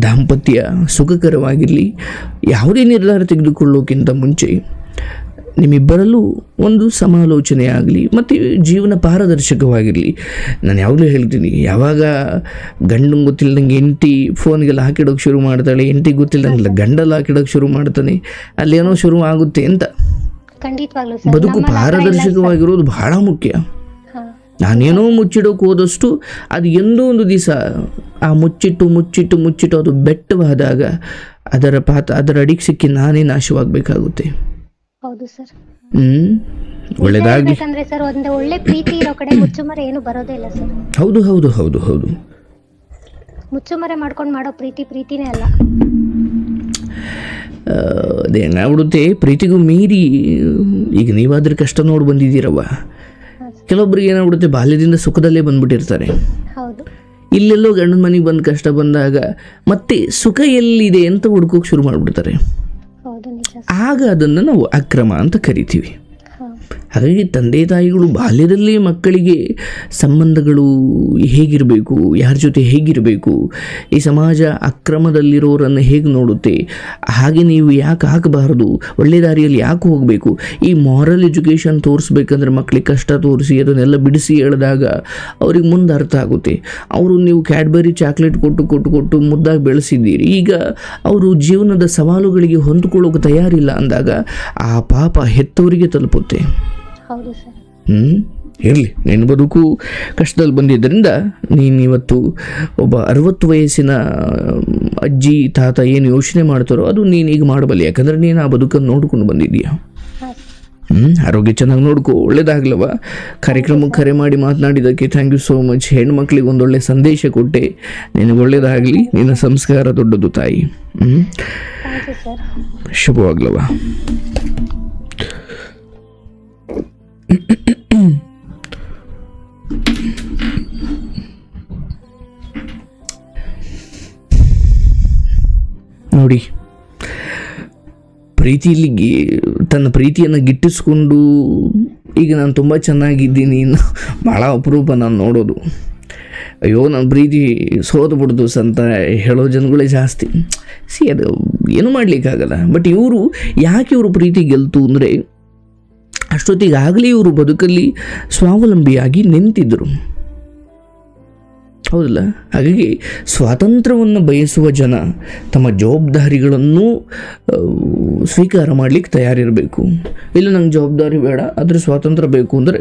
ದಾಂಪತ್ಯ ಸುಖಕರವಾಗಿರಲಿ. ಯಾವುದೇ ನಿರ್ಧಾರ ತೆಗೆದುಕೊಳ್ಳೋಕ್ಕಿಂತ ಮುಂಚೆ ನಿಮ್ಮಿಬ್ಬರಲ್ಲೂ ಒಂದು ಸಮಾಲೋಚನೆ ಆಗಲಿ ಮತ್ತು ಜೀವನ ಪಾರದರ್ಶಕವಾಗಿರಲಿ. ನಾನು ಯಾವಾಗಲೂ ಹೇಳ್ತೀನಿ, ಯಾವಾಗ ಗಂಡಂಗೆ ಗೊತ್ತಿಲ್ಲದಂಗೆ ಹೆಂಡತಿ ಫೋನ್ಗೆಲ್ಲ ಹಾಕಿಡೋಕೆ ಶುರು ಮಾಡ್ತಾಳೆ, ಹೆಂಡತಿಗೆ ಗೊತ್ತಿಲ್ಲದಂಗೆಲ್ಲ ಗಂಡಲ್ಲಿ ಹಾಕಿಡೋಕೆ ಶುರು ಮಾಡ್ತಾನೆ, ಅಲ್ಲೇನೋ ಶುರು ಆಗುತ್ತೆ ಅಂತ. ಬದುಕು ಪಾರದರ್ಶಕವಾಗಿರೋದು ಬಹಳ ಮುಖ್ಯ. ನಾನೇನೋ ಮುಚ್ಚಿಡೋಕೆ ಹೋದಷ್ಟು ಅದು ಎಂದೋ ಒಂದು ದಿವಸ ಆ ಮುಚ್ಚಿಟ್ಟು ಅದು ಬೆಟ್ಟವಾದಾಗ ಅದರ ಅಡಿಗೆ ಸಿಕ್ಕಿ ನಾನೇ ನಾಶವಾಗಬೇಕಾಗುತ್ತೆ. ಹೌದು ಸರ್. ಒಳ್ಳೆದಾಗಿ ಸರ್, ಒಂದು ಒಳ್ಳೆ ಪ್ರೀತಿ ಇರೋ ಕಡೆ ಮುಚ್ಚುಮರೆ ಏನು ಬರೋದೇ ಇಲ್ಲ ಸರ್. ಹೌದು ಹೌದು ಹೌದು ಹೌದು. ಮುಚ್ಚುಮರೆ ಮಾಡ್ಕೊಂಡು ಮಾಡೋ ಪ್ರೀತಿನೇ ಅಲ್ಲ. ಅದೇನಾಗ್ಬಿಡುತ್ತೆ, ಪ್ರೀತಿಗೂ ಮೀರಿ ಈಗ ನೀವಾದ್ರೆ ಕಷ್ಟ ನೋಡಿ ಬಂದಿದ್ದೀರವ್ವ. ಕೆಲವೊಬ್ರಿಗೆ ಏನಾಗ್ಬಿಡುತ್ತೆ, ಬಾಲ್ಯದಿಂದ ಸುಖದಲ್ಲೇ ಬಂದ್ಬಿಟ್ಟಿರ್ತಾರೆ. ಹೌದು. ಇಲ್ಲೆಲ್ಲೋ ಗಂಡನ ಮನೆಗೆ ಬಂದು ಕಷ್ಟ ಬಂದಾಗ ಮತ್ತೆ ಸುಖ ಎಲ್ಲಿದೆ ಅಂತ ಹುಡ್ಕೋಕೆ ಶುರು ಮಾಡಿಬಿಡ್ತಾರೆ. ಆಗ ಅದನ್ನು ನಾವು ಅಕ್ರಮ ಅಂತ ಕರಿತೀವಿ. ಹಾಗಾಗಿ ತಂದೆ ತಾಯಿಗಳು ಬಾಲ್ಯದಲ್ಲೇ ಮಕ್ಕಳಿಗೆ ಸಂಬಂಧಗಳು ಹೇಗಿರಬೇಕು, ಯಾರ ಜೊತೆ ಹೇಗಿರಬೇಕು, ಈ ಸಮಾಜ ಅಕ್ರಮದಲ್ಲಿರೋರನ್ನು ಹೇಗೆ ನೋಡುತ್ತೆ, ಹಾಗೆ ನೀವು ಯಾಕೆ ಹಾಕಬಾರ್ದು, ಒಳ್ಳೆ ದಾರಿಯಲ್ಲಿ ಯಾಕೆ ಹೋಗಬೇಕು, ಈ ಮಾರಲ್ ಎಜುಕೇಷನ್ ತೋರಿಸ್ಬೇಕಂದ್ರೆ ಮಕ್ಕಳಿಗೆ ಕಷ್ಟ ತೋರಿಸಿ ಅದನ್ನೆಲ್ಲ ಬಿಡಿಸಿ ಹೇಳಿದಾಗ ಅವ್ರಿಗೆ ಮುಂದೆ ಅರ್ಥ ಆಗುತ್ತೆ. ಅವರು ನೀವು ಕ್ಯಾಡ್ಬರಿ ಚಾಕ್ಲೇಟ್ ಕೊಟ್ಟು ಮುದ್ದಾಗಿ ಬೆಳೆಸಿದ್ದೀರಿ, ಈಗ ಅವರು ಜೀವನದ ಸವಾಲುಗಳಿಗೆ ಹೊಂದಿಕೊಳ್ಳೋಕೆ ತಯಾರಿಲ್ಲ ಅಂದಾಗ ಆ ಪಾಪ ಹೆತ್ತವರಿಗೆ ತಲುಪುತ್ತೆ. ಇರಲಿ, ನಿನ್ನ ಬದುಕು ಕಷ್ಟದಲ್ಲಿ ಬಂದಿದ್ದರಿಂದ ನೀನಿವತ್ತು ಒಬ್ಬ 60 ವಯಸ್ಸಿನ ಅಜ್ಜಿ ತಾತ ಏನು ಯೋಚನೆ ಮಾಡ್ತಾರೋ ಅದು ನೀನೀಗ ಮಾಡಬಲ್ಲ. ಯಾಕಂದರೆ ನೀನು ಆ ಬದುಕನ್ನು ನೋಡ್ಕೊಂಡು ಬಂದಿದ್ದೀಯ. ಆರೋಗ್ಯ ಚೆನ್ನಾಗಿ ನೋಡ್ಕೊ, ಒಳ್ಳೇದಾಗ್ಲವ. ಕಾರ್ಯಕ್ರಮಕ್ಕೆ ಕರೆ ಮಾಡಿ ಮಾತನಾಡಿದ್ದಕ್ಕೆ ಥ್ಯಾಂಕ್ ಯು ಸೋ ಮಚ್. ಹೆಣ್ಮಕ್ಳಿಗೆ ಒಂದೊಳ್ಳೆ ಸಂದೇಶ ಕೊಟ್ಟೆ. ನಿನಗೆ ಒಳ್ಳೇದಾಗಲಿ. ನಿನ್ನ ಸಂಸ್ಕಾರ ದೊಡ್ಡದು ತಾಯಿ. ಶುಭವಾಗ್ಲವ. ನೋಡಿ, ಪ್ರೀತಿಯಲ್ಲಿ ತನ್ನ ಪ್ರೀತಿಯನ್ನು ಗಿಟ್ಟಿಸ್ಕೊಂಡು ಈಗ ನಾನು ತುಂಬ ಚೆನ್ನಾಗಿದ್ದೀನಿ ಭಾಳ ಅಪರೂಪ ನಾನು ನೋಡೋದು. ಅಯ್ಯೋ ನನ್ನ ಪ್ರೀತಿ ಸೋತು ಅಂತ ಹೇಳೋ ಜನಗಳೇ ಜಾಸ್ತಿ. ಅದು ಏನೂ ಮಾಡಲಿಕ್ಕಾಗಲ್ಲ. ಬಟ್ ಇವರು ಪ್ರೀತಿ ಗೆಲ್ತು ಅಂದರೆ ಅಷ್ಟೊತ್ತಿಗಾಗಲೇ ಇವರು ಬದುಕಲ್ಲಿ ಸ್ವಾವಲಂಬಿಯಾಗಿ ನಿಂತಿದ್ದರು, ಹೌದಲ್ಲ? ಹಾಗಾಗಿ ಸ್ವಾತಂತ್ರ್ಯವನ್ನು ಬಯಸುವ ಜನ ತಮ್ಮ ಜವಾಬ್ದಾರಿಗಳನ್ನು ಸ್ವೀಕಾರ ಮಾಡಲಿಕ್ಕೆ ತಯಾರಿರಬೇಕು. ಇಲ್ಲ, ನಂಗೆ ಜವಾಬ್ದಾರಿ ಬೇಡ, ಆದರೆ ಸ್ವಾತಂತ್ರ್ಯ ಬೇಕು ಅಂದರೆ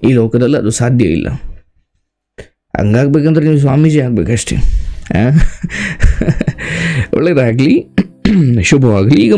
ಈ ಲೋಕದಲ್ಲಿ ಅದು ಸಾಧ್ಯ ಇಲ್ಲ. ಹಂಗಾಗ್ಬೇಕಂದ್ರೆ ನೀವು ಸ್ವಾಮೀಜಿ ಆಗಬೇಕಷ್ಟೇ. ಒಳ್ಳೆಯದಾಗಲಿ, ಶುಭವಾಗಲಿ. ಈಗ